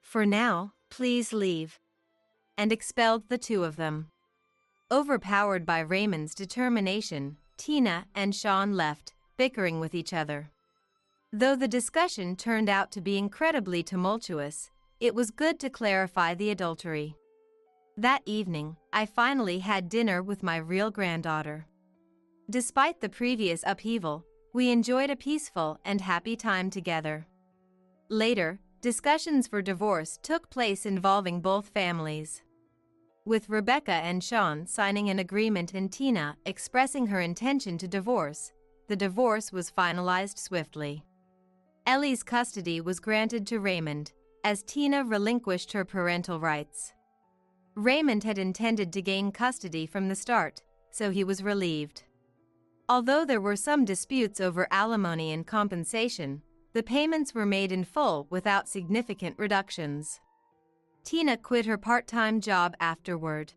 For now, please leave. And expelled the two of them. Overpowered by Raymond's determination, Tina and Sean left, bickering with each other. Though the discussion turned out to be incredibly tumultuous, it was good to clarify the adultery. That evening, I finally had dinner with my real granddaughter. Despite the previous upheaval, we enjoyed a peaceful and happy time together. Later, discussions for divorce took place involving both families, with Rebecca and Sean signing an agreement and Tina expressing her intention to divorce. The divorce was finalized swiftly. Ellie's custody was granted to Raymond, as Tina relinquished her parental rights. Raymond had intended to gain custody from the start, so he was relieved. Although there were some disputes over alimony and compensation, the payments were made in full without significant reductions. Tina quit her part-time job afterward.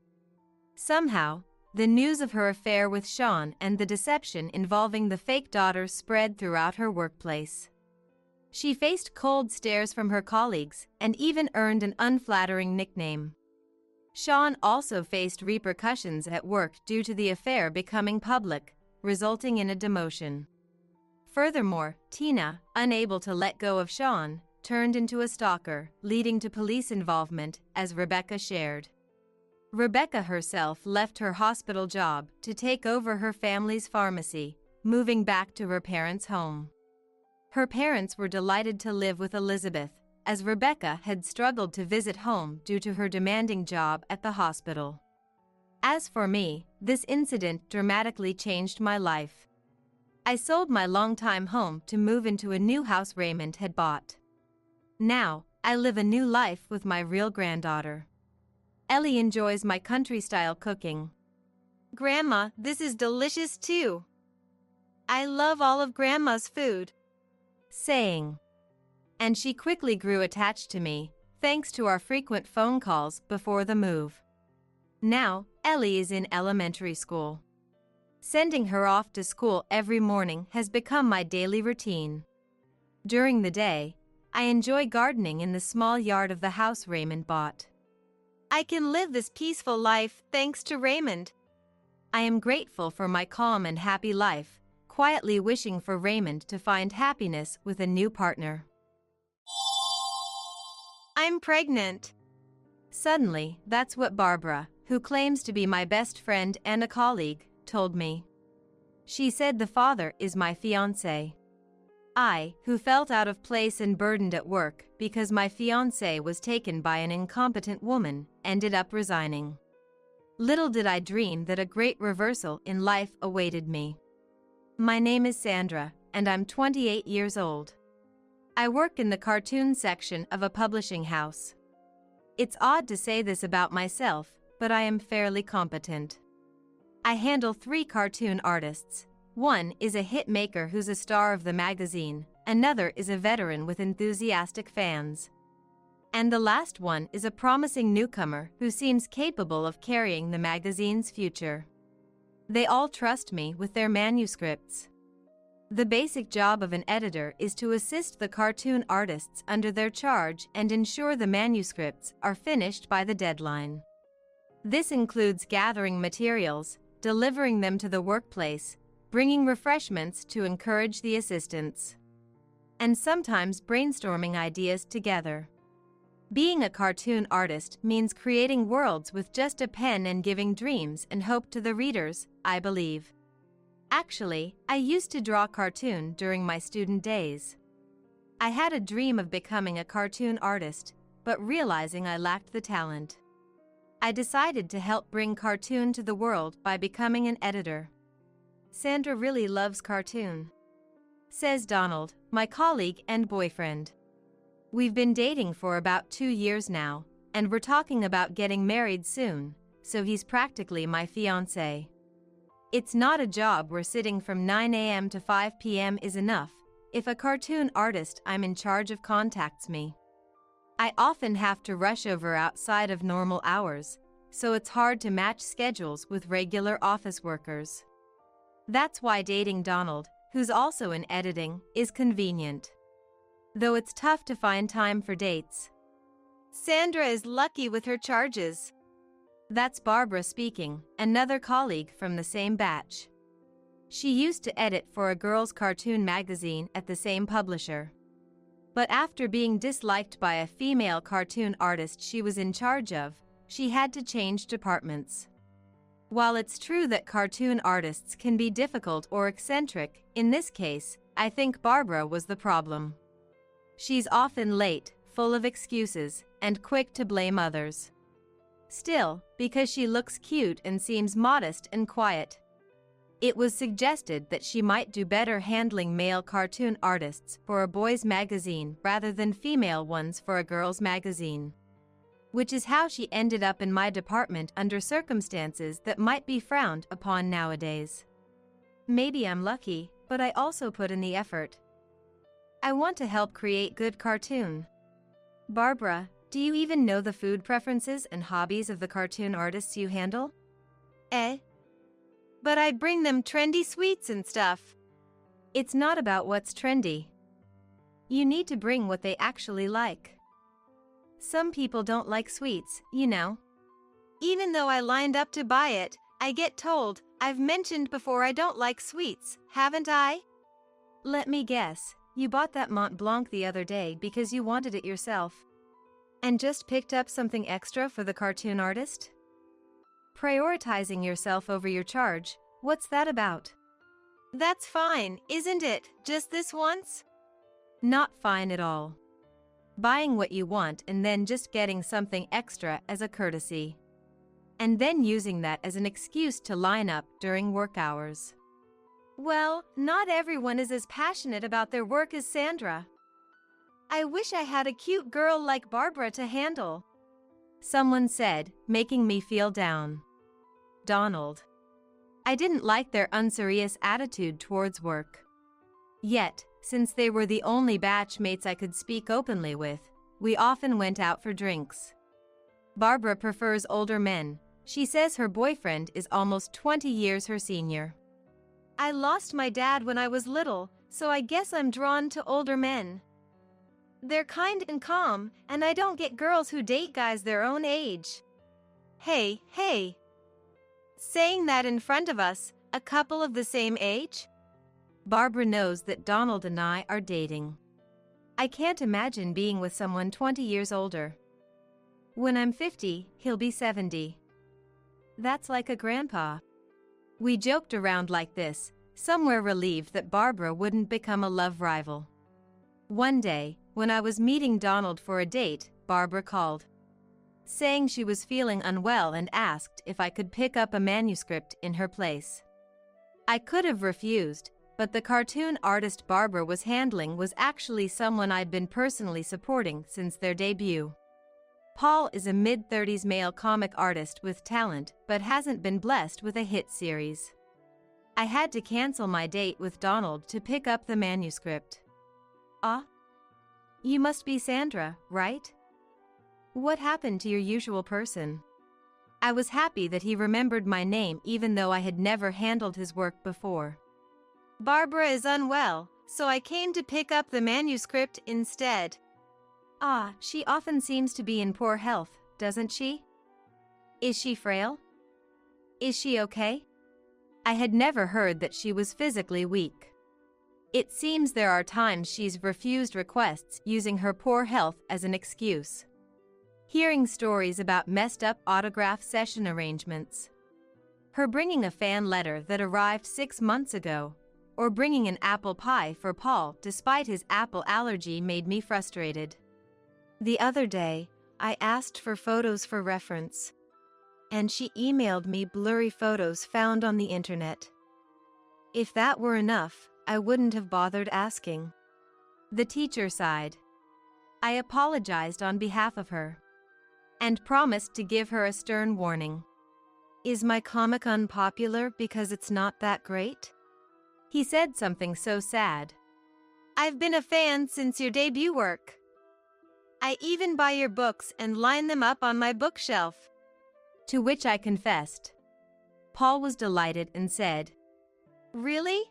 Somehow, the news of her affair with Sean and the deception involving the fake daughter spread throughout her workplace. She faced cold stares from her colleagues and even earned an unflattering nickname. Sean also faced repercussions at work due to the affair becoming public, resulting in a demotion. Furthermore, Tina, unable to let go of Sean, turned into a stalker, leading to police involvement, as Rebecca shared. Rebecca herself left her hospital job to take over her family's pharmacy, moving back to her parents' home. Her parents were delighted to live with Elizabeth, as Rebecca had struggled to visit home due to her demanding job at the hospital. As for me, this incident dramatically changed my life. I sold my longtime home to move into a new house Raymond had bought. Now, I live a new life with my real granddaughter. Ellie enjoys my country-style cooking. "Grandma, this is delicious too. I love all of Grandma's food," saying. And she quickly grew attached to me, thanks to our frequent phone calls before the move. Now, Ellie is in elementary school. Sending her off to school every morning has become my daily routine. During the day, I enjoy gardening in the small yard of the house Raymond bought. I can live this peaceful life thanks to Raymond. I am grateful for my calm and happy life, quietly wishing for Raymond to find happiness with a new partner. I'm pregnant. Suddenly, that's what Barbara, who claims to be my best friend and a colleague, told me. She said the father is my fiancé. I, who felt out of place and burdened at work because my fiancé was taken by an incompetent woman, ended up resigning. Little did I dream that a great reversal in life awaited me. My name is Sandra, and I'm 28 years old. I work in the cartoon section of a publishing house. It's odd to say this about myself, but I am fairly competent. I handle 3 cartoon artists. One is a hit maker who's a star of the magazine, another is a veteran with enthusiastic fans. And the last one is a promising newcomer who seems capable of carrying the magazine's future. They all trust me with their manuscripts. The basic job of an editor is to assist the cartoon artists under their charge and ensure the manuscripts are finished by the deadline. This includes gathering materials, delivering them to the workplace, bringing refreshments to encourage the assistants, and sometimes brainstorming ideas together. Being a cartoon artist means creating worlds with just a pen and giving dreams and hope to the readers, I believe. Actually, I used to draw cartoon during my student days. I had a dream of becoming a cartoon artist, but realizing I lacked the talent, I decided to help bring cartoon to the world by becoming an editor. Sandra really loves cartoon, says Donald, my colleague and boyfriend. We've been dating for about 2 years now, and we're talking about getting married soon, so he's practically my fiancé. It's not a job where sitting from 9 a.m. to 5 p.m. is enough if a cartoon artist I'm in charge of contacts me. I often have to rush over outside of normal hours, so it's hard to match schedules with regular office workers. That's why dating Donald, who's also in editing, is convenient. Though it's tough to find time for dates. Sandra is lucky with her charges. That's Barbara speaking, another colleague from the same batch. She used to edit for a girls' cartoon magazine at the same publisher. But after being disliked by a female cartoon artist she was in charge of, she had to change departments. While it's true that cartoon artists can be difficult or eccentric, in this case, I think Barbara was the problem. She's often late, full of excuses, and quick to blame others. Still, because she looks cute and seems modest and quiet, it was suggested that she might do better handling male cartoon artists for a boys' magazine rather than female ones for a girls' magazine. Which is how she ended up in my department under circumstances that might be frowned upon nowadays. Maybe I'm lucky, but I also put in the effort. I want to help create good cartoon. Barbara, do you even know the food preferences and hobbies of the cartoon artists you handle? Eh? But I'd bring them trendy sweets and stuff. It's not about what's trendy. You need to bring what they actually like. Some people don't like sweets, you know. Even though I lined up to buy it, I get told, I've mentioned before I don't like sweets, haven't I? Let me guess, you bought that Mont Blanc the other day because you wanted it yourself. And just picked up something extra for the cartoon artist? Prioritizing yourself over your charge, what's that about? That's fine, isn't it, just this once? Not fine at all. Buying what you want and then just getting something extra as a courtesy. And then using that as an excuse to line up during work hours. Well, not everyone is as passionate about their work as Sandra. I wish I had a cute girl like Barbara to handle. Someone said, making me feel down. Donald. I didn't like their unserious attitude towards work. Yet, since they were the only batchmates I could speak openly with, we often went out for drinks. Barbara prefers older men. She says her boyfriend is almost 20 years her senior. I lost my dad when I was little, so I guess I'm drawn to older men. They're kind and calm, and I don't get girls who date guys their own age. Hey. Saying that in front of us, a couple of the same age? Barbara knows that Donald and I are dating. I can't imagine being with someone 20 years older. When I'm 50, he'll be 70. That's like a grandpa. We joked around like this, somewhere relieved that Barbara wouldn't become a love rival. One day, when I was meeting Donald for a date, Barbara called, saying she was feeling unwell and asked if I could pick up a manuscript in her place. I could have refused, but the cartoon artist Barbara was handling was actually someone I'd been personally supporting since their debut. Paul is a mid-30s male comic artist with talent but hasn't been blessed with a hit series. I had to cancel my date with Donald to pick up the manuscript. Ah? You must be Sandra, right? What happened to your usual person? I was happy that he remembered my name even though I had never handled his work before. Barbara is unwell, so I came to pick up the manuscript instead. Ah, she often seems to be in poor health, doesn't she? Is she frail? Is she okay? I had never heard that she was physically weak. It seems there are times she's refused requests using her poor health as an excuse. Hearing stories about messed up autograph session arrangements. Her bringing a fan letter that arrived 6 months ago, or bringing an apple pie for Paul despite his apple allergy made me frustrated. The other day, I asked for photos for reference, and she emailed me blurry photos found on the internet. If that were enough, I wouldn't have bothered asking. The teacher sighed. I apologized on behalf of her, and promised to give her a stern warning. Is my comic unpopular because it's not that great? He said something so sad. I've been a fan since your debut work. I even buy your books and line them up on my bookshelf. To which I confessed. Paul was delighted and said, Really?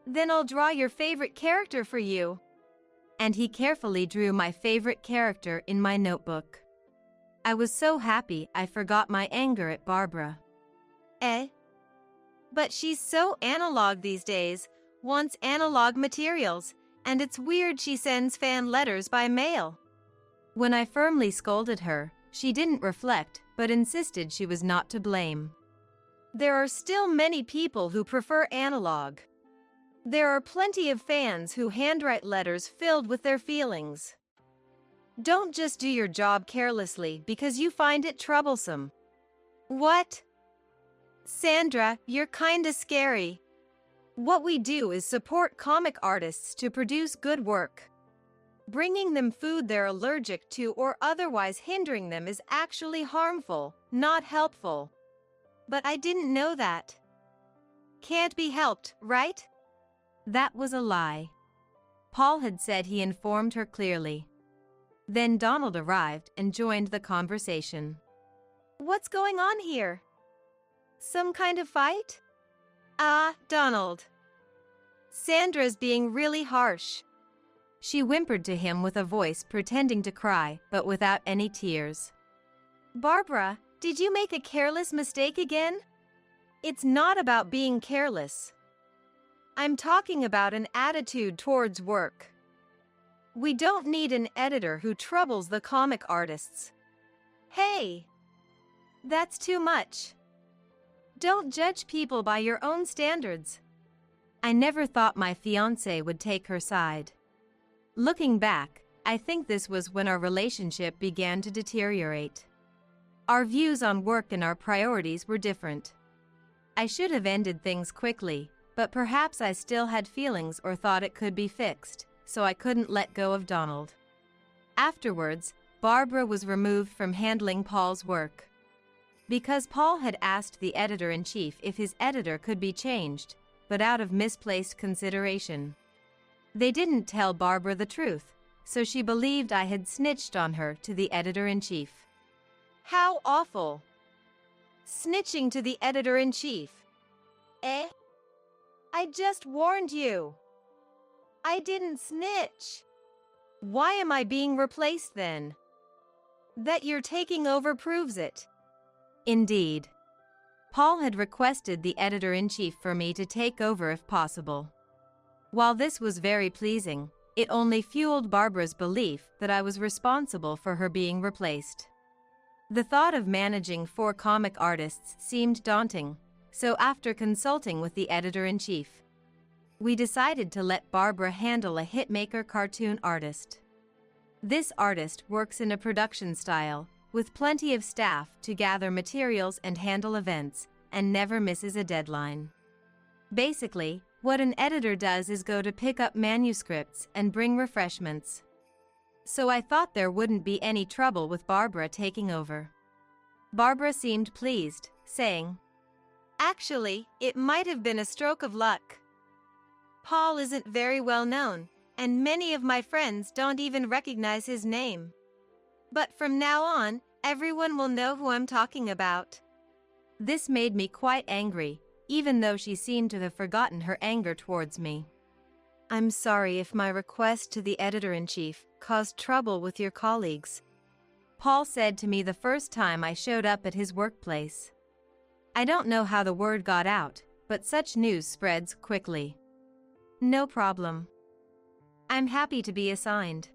Then I'll draw your favorite character for you. And he carefully drew my favorite character in my notebook. I was so happy I forgot my anger at Barbara. But she's so analog these days, wants analog materials, and it's weird she sends fan letters by mail. When I firmly scolded her, she didn't reflect but insisted she was not to blame. There are still many people who prefer analog. There are plenty of fans who handwrite letters filled with their feelings. Don't just do your job carelessly because you find it troublesome. What? Sandra, you're kinda scary. What we do is support comic artists to produce good work. Bringing them food they're allergic to or otherwise hindering them is actually harmful, not helpful. But I didn't know that. Can't be helped, right? That was a lie. Paul had said he informed her clearly. Then Donald arrived and joined the conversation. What's going on here? Some kind of fight? Ah, Donald. Sandra's being really harsh. She whimpered to him with a voice pretending to cry, but without any tears. Barbara, did you make a careless mistake again? It's not about being careless. I'm talking about an attitude towards work. We don't need an editor who troubles the comic artists. Hey! That's too much. Don't judge people by your own standards. I never thought my fiancé would take her side. Looking back, I think this was when our relationship began to deteriorate. Our views on work and our priorities were different. I should have ended things quickly, but perhaps I still had feelings or thought it could be fixed, so I couldn't let go of Donald. Afterwards, Barbara was removed from handling Paul's work. Because Paul had asked the editor-in-chief if his editor could be changed, but out of misplaced consideration. They didn't tell Barbara the truth, so she believed I had snitched on her to the editor-in-chief. How awful! Snitching to the editor-in-chief. Eh? I just warned you. I didn't snitch. Why am I being replaced then? That you're taking over proves it. Indeed. Paul had requested the editor-in-chief for me to take over if possible. While this was very pleasing, it only fueled Barbara's belief that I was responsible for her being replaced. The thought of managing 4 comic artists seemed daunting, so after consulting with the editor-in-chief, we decided to let Barbara handle a hitmaker cartoon artist. This artist works in a production style, with plenty of staff to gather materials and handle events, and never misses a deadline. Basically, what an editor does is go to pick up manuscripts and bring refreshments. So I thought there wouldn't be any trouble with Barbara taking over. Barbara seemed pleased, saying, "Actually, it might have been a stroke of luck. Paul isn't very well known, and many of my friends don't even recognize his name. But from now on, everyone will know who I'm talking about." This made me quite angry, even though she seemed to have forgotten her anger towards me. "I'm sorry if my request to the editor-in-chief caused trouble with your colleagues," Paul said to me the first time I showed up at his workplace. I don't know how the word got out, but such news spreads quickly. No problem. I'm happy to be assigned.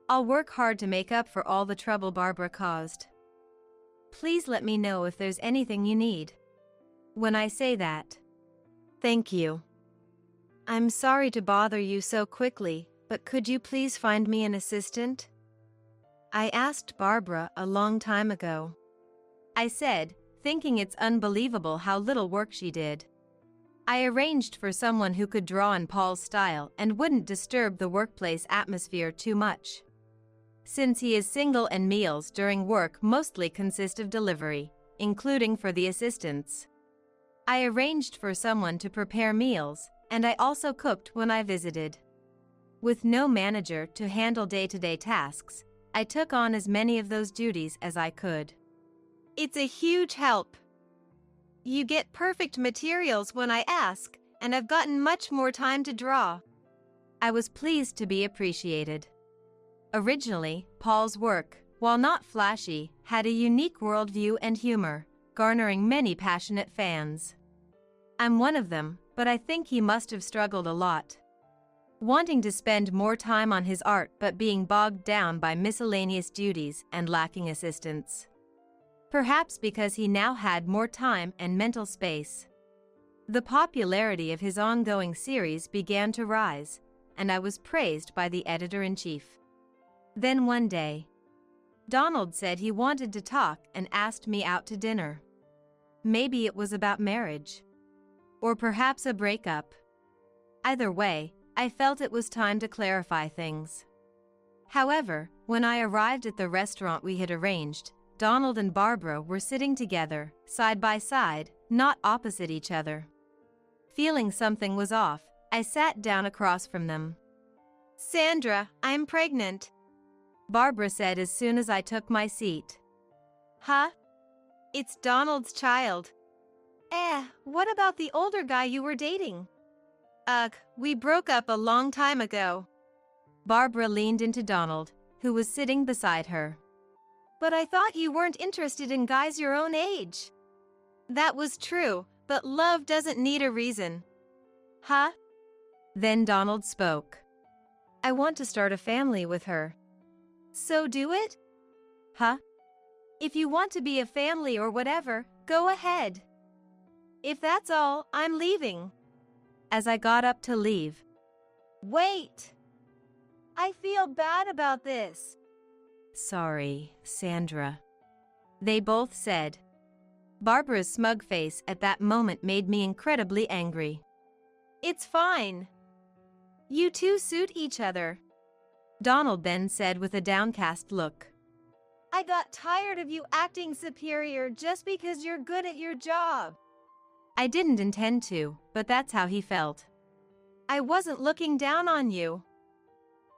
I'll work hard to make up for all the trouble Barbara caused. Please let me know if there's anything you need. When I say that, thank you. I'm sorry to bother you so quickly, but could you please find me an assistant? I asked Barbara a long time ago. I said, thinking it's unbelievable how little work she did. I arranged for someone who could draw in Paul's style and wouldn't disturb the workplace atmosphere too much. Since he is single and meals during work mostly consist of delivery, including for the assistants. I arranged for someone to prepare meals, and I also cooked when I visited. With no manager to handle day-to-day tasks, I took on as many of those duties as I could. It's a huge help. You get perfect materials when I ask, and I've gotten much more time to draw. I was pleased to be appreciated. Originally, Paul's work, while not flashy, had a unique worldview and humor, garnering many passionate fans. I'm one of them, but I think he must have struggled a lot. Wanting to spend more time on his art but being bogged down by miscellaneous duties and lacking assistance. Perhaps because he now had more time and mental space. The popularity of his ongoing series began to rise, and I was praised by the editor-in-chief. Then one day, Donald said he wanted to talk and asked me out to dinner. Maybe it was about marriage. Or perhaps a breakup. Either way, I felt it was time to clarify things. However, when I arrived at the restaurant we had arranged, Donald and Barbara were sitting together, side by side, not opposite each other. Feeling something was off, I sat down across from them. "Sandra, I'm pregnant," Barbara said as soon as I took my seat. "Huh? It's Donald's child," What about the older guy you were dating? Ugh, we broke up a long time ago. Barbara leaned into Donald, who was sitting beside her. But I thought you weren't interested in guys your own age. That was true, but love doesn't need a reason. Huh? Then Donald spoke. I want to start a family with her. So do it? Huh? If you want to be a family or whatever, go ahead. If that's all, I'm leaving. As I got up to leave. Wait! I feel bad about this. Sorry, Sandra. They both said. Barbara's smug face at that moment made me incredibly angry. It's fine. You two suit each other. Donald then said with a downcast look. I got tired of you acting superior just because you're good at your job. I didn't intend to, but that's how he felt. I wasn't looking down on you.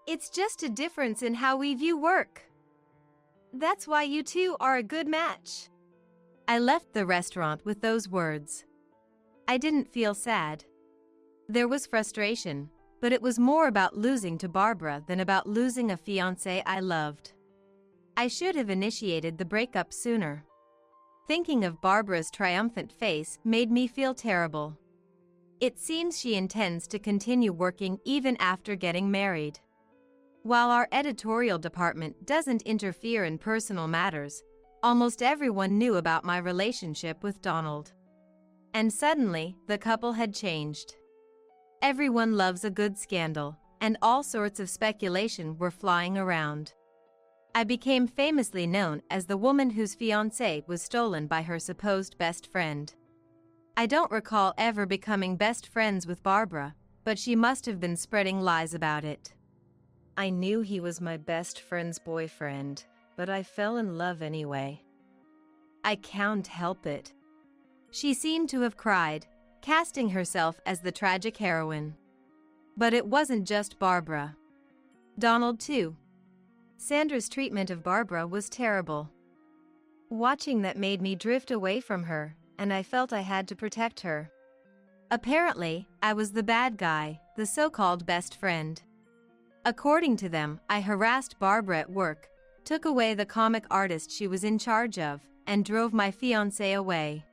It's just a difference in how we view work. That's why you two are a good match. I left the restaurant with those words. I didn't feel sad. There was frustration, but it was more about losing to Barbara than about losing a fiancé I loved. I should have initiated the breakup sooner. Thinking of Barbara's triumphant face made me feel terrible. It seems she intends to continue working even after getting married. While our editorial department doesn't interfere in personal matters, almost everyone knew about my relationship with Donald. And suddenly, the couple had changed. Everyone loves a good scandal, and all sorts of speculation were flying around. I became famously known as the woman whose fiancé was stolen by her supposed best friend. I don't recall ever becoming best friends with Barbara, but she must have been spreading lies about it. I knew he was my best friend's boyfriend, but I fell in love anyway. I can't help it. She seemed to have cried, casting herself as the tragic heroine. But it wasn't just Barbara. Donald, too. Sandra's treatment of Barbara was terrible. Watching that made me drift away from her, and I felt I had to protect her. Apparently, I was the bad guy, the so-called best friend. According to them, I harassed Barbara at work, took away the comic artist she was in charge of, and drove my fiancé away.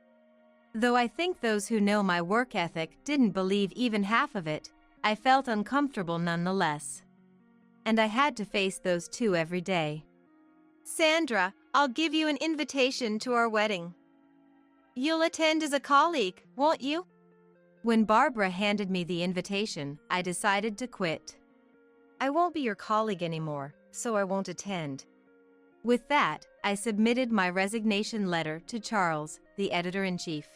Though I think those who know my work ethic didn't believe even half of it, I felt uncomfortable nonetheless. And I had to face those two every day. Sandra, I'll give you an invitation to our wedding. You'll attend as a colleague, won't you? When Barbara handed me the invitation, I decided to quit. I won't be your colleague anymore, so I won't attend. With that, I submitted my resignation letter to Charles, the editor-in-chief.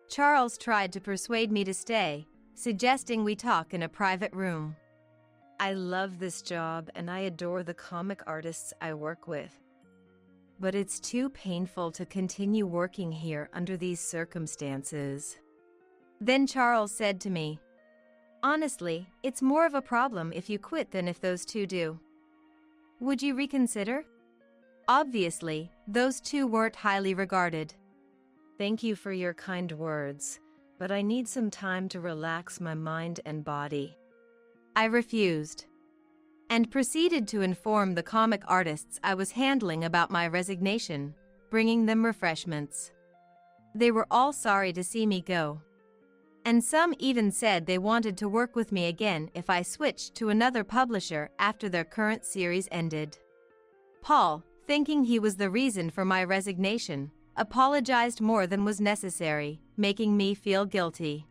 Charles tried to persuade me to stay, suggesting we talk in a private room. I love this job and I adore the comic artists I work with. But it's too painful to continue working here under these circumstances. Then Charles said to me, honestly, it's more of a problem if you quit than if those two do. Would you reconsider? Obviously, those two weren't highly regarded. Thank you for your kind words, but I need some time to relax my mind and body. I refused, and proceeded to inform the comic artists I was handling about my resignation, bringing them refreshments. They were all sorry to see me go. And some even said they wanted to work with me again if I switched to another publisher after their current series ended. Paul, thinking he was the reason for my resignation, apologized more than was necessary, making me feel guilty.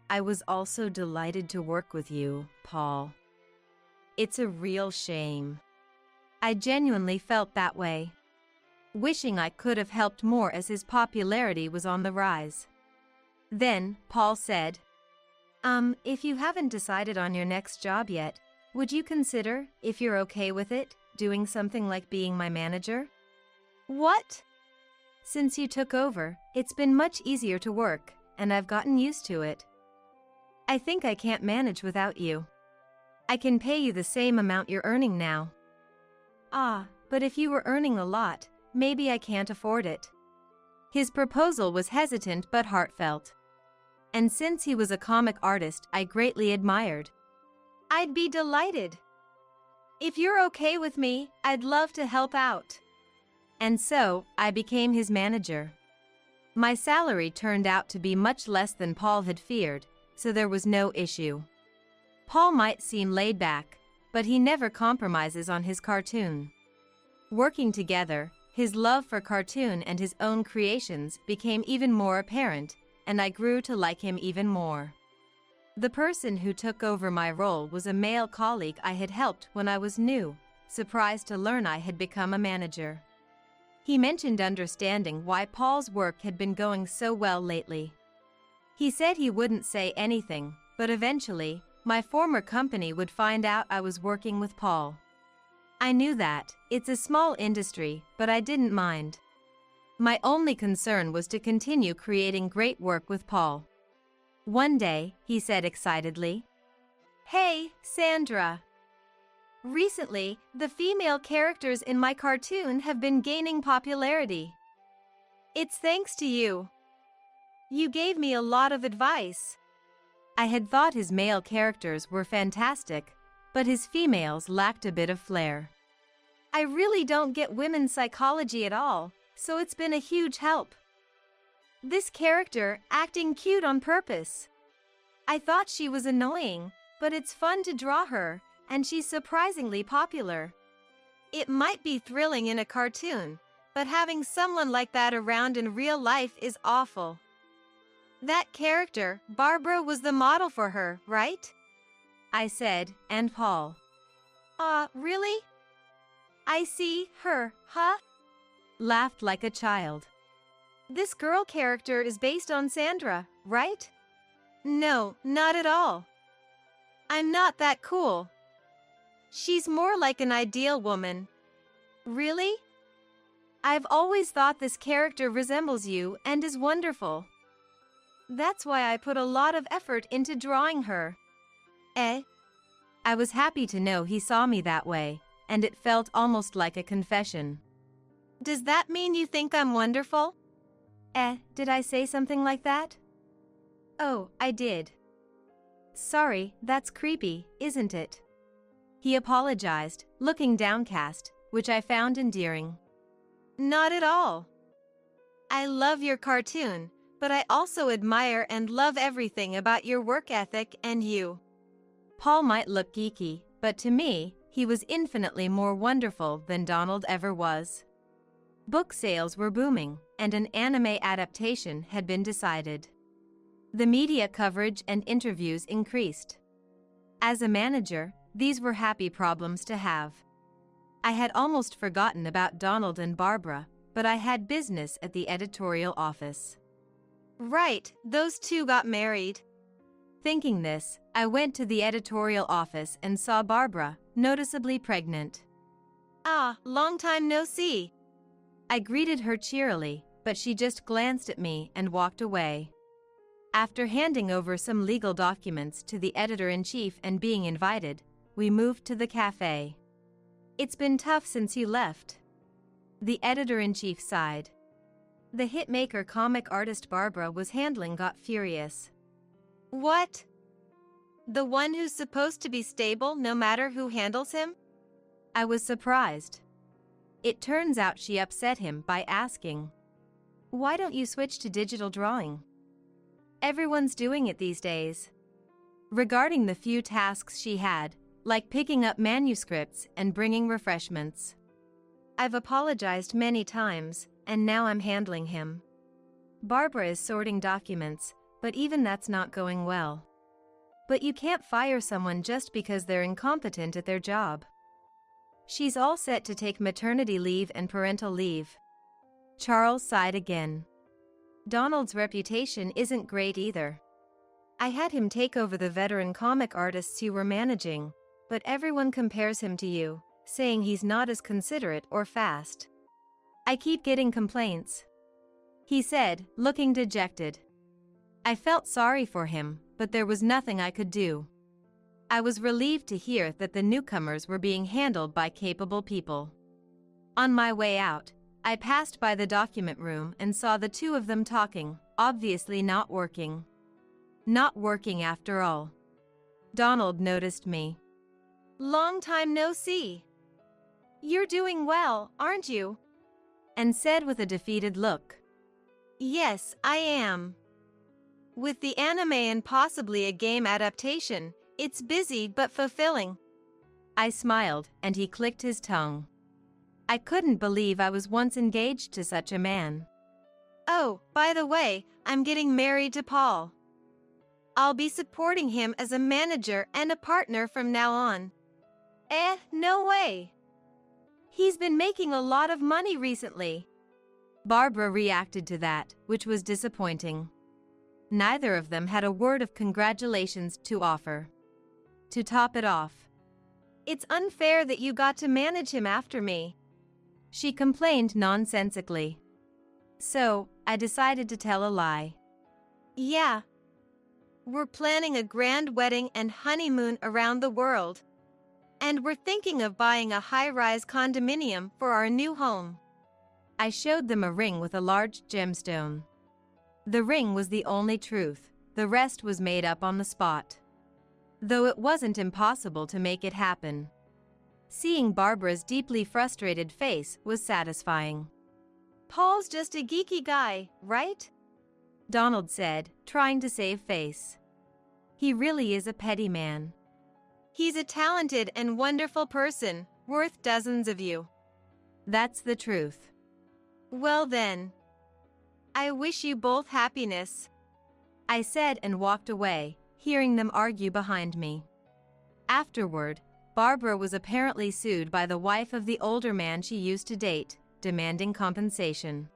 I was also delighted to work with you, Paul. It's a real shame. I genuinely felt that way, wishing I could have helped more as his popularity was on the rise. Then, Paul said, if you haven't decided on your next job yet, would you consider, if you're okay with it, doing something like being my manager? What? Since you took over, it's been much easier to work, and I've gotten used to it. I think I can't manage without you. I can pay you the same amount you're earning now. But if you were earning a lot, maybe I can't afford it. His proposal was hesitant but heartfelt. And since he was a comic artist I greatly admired. I'd be delighted. If you're okay with me, I'd love to help out. And so, I became his manager. My salary turned out to be much less than Paul had feared, so there was no issue. Paul might seem laid back, but he never compromises on his cartoon. Working together, his love for cartoon and his own creations became even more apparent, and I grew to like him even more. The person who took over my role was a male colleague I had helped when I was new, surprised to learn I had become a manager. He mentioned understanding why Paul's work had been going so well lately. He said he wouldn't say anything, but eventually, my former company would find out I was working with Paul. I knew that, it's a small industry, but I didn't mind. My only concern was to continue creating great work with Paul. One day, he said excitedly, "Hey, Sandra. Recently, the female characters in my cartoon have been gaining popularity. It's thanks to you. You gave me a lot of advice." I had thought his male characters were fantastic, but his females lacked a bit of flair. I really don't get women's psychology at all, so it's been a huge help. This character acting cute on purpose. I thought she was annoying, but it's fun to draw her, and she's surprisingly popular. It might be thrilling in a cartoon, but having someone like that around in real life is awful. That character, Barbara, was the model for her, right? I said, and Paul. Really? I see her, huh? Laughed like a child. This girl character is based on Sandra, right? No, not at all. I'm not that cool. She's more like an ideal woman. Really? I've always thought this character resembles you and is wonderful. That's why I put a lot of effort into drawing her. I was happy to know he saw me that way, and it felt almost like a confession. Does that mean you think I'm wonderful? Did I say something like that? Oh, I did. Sorry, that's creepy, isn't it? He apologized, looking downcast, which I found endearing. Not at all. I love your cartoon, but I also admire and love everything about your work ethic and you. Paul might look geeky, but to me, he was infinitely more wonderful than Donald ever was. Book sales were booming, and an anime adaptation had been decided. The media coverage and interviews increased. As a manager, these were happy problems to have. I had almost forgotten about Donald and Barbara, but I had business at the editorial office. Right, those two got married. Thinking this, I went to the editorial office and saw Barbara, noticeably pregnant. Long time no see. I greeted her cheerily, but she just glanced at me and walked away. After handing over some legal documents to the editor-in-chief and being invited, we moved to the cafe. It's been tough since you left. The editor-in-chief sighed. The hitmaker comic artist Barbara was handling got furious. What? The one who's supposed to be stable no matter who handles him? I was surprised. It turns out she upset him by asking, "Why don't you switch to digital drawing? Everyone's doing it these days." Regarding the few tasks she had, like picking up manuscripts and bringing refreshments. I've apologized many times, and now I'm handling him. Barbara is sorting documents, but even that's not going well. But you can't fire someone just because they're incompetent at their job. She's all set to take maternity leave and parental leave. Charles sighed again. Donald's reputation isn't great either. I had him take over the veteran comic artists you were managing, but everyone compares him to you, saying he's not as considerate or fast. I keep getting complaints. He said, looking dejected. I felt sorry for him, but there was nothing I could do. I was relieved to hear that the newcomers were being handled by capable people. On my way out, I passed by the document room and saw the two of them talking, obviously not working. Not working after all. Donald noticed me. "Long time no see. You're doing well, aren't you?" And said with a defeated look. "Yes, I am. With the anime and possibly a game adaptation, it's busy but fulfilling." I smiled, and he clicked his tongue. I couldn't believe I was once engaged to such a man. "Oh, by the way, I'm getting married to Paul. I'll be supporting him as a manager and a partner from now on." No way. He's been making a lot of money recently. Barbara reacted to that, which was disappointing. Neither of them had a word of congratulations to offer. To top it off, "It's unfair that you got to manage him after me," she complained nonsensically. So, I decided to tell a lie. "Yeah. We're planning a grand wedding and honeymoon around the world. And we're thinking of buying a high-rise condominium for our new home." I showed them a ring with a large gemstone. The ring was the only truth, the rest was made up on the spot. Though it wasn't impossible to make it happen. Seeing Barbara's deeply frustrated face was satisfying. "Paul's just a geeky guy, right?" Donald said, trying to save face. "He really is a petty man. He's a talented and wonderful person, worth dozens of you." "That's the truth." "Well then, I wish you both happiness," I said and walked away, hearing them argue behind me. Afterward, Barbara was apparently sued by the wife of the older man she used to date, demanding compensation.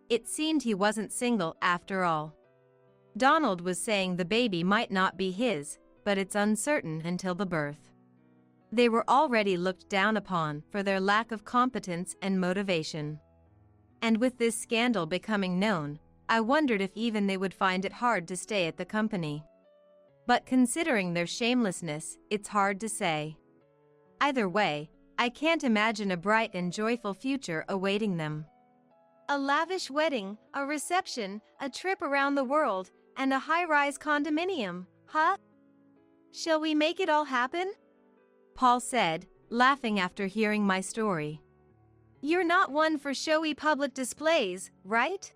It seemed he wasn't single after all. Donald was saying the baby might not be his, but it's uncertain until the birth. They were already looked down upon for their lack of competence and motivation. And with this scandal becoming known, I wondered if even they would find it hard to stay at the company. But considering their shamelessness, it's hard to say. Either way, I can't imagine a bright and joyful future awaiting them. A lavish wedding, a reception, a trip around the world, and a high-rise condominium, huh? "Shall we make it all happen?" Paul said, laughing after hearing my story. "You're not one for showy public displays, right?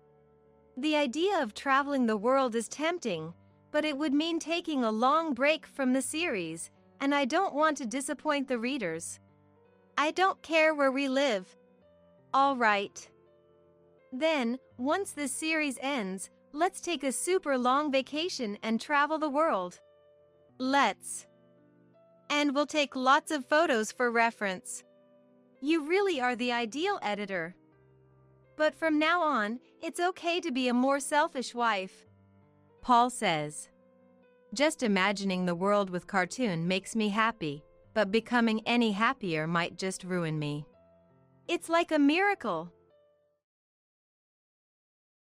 The idea of traveling the world is tempting, but it would mean taking a long break from the series, and I don't want to disappoint the readers. I don't care where we live." "All right. Then, once this series ends, let's take a super long vacation and travel the world." "Let's. And we'll take lots of photos for reference." "You really are the ideal editor. But from now on, it's okay to be a more selfish wife," Paul says. "Just imagining the world with cartoon makes me happy, but becoming any happier might just ruin me. It's like a miracle."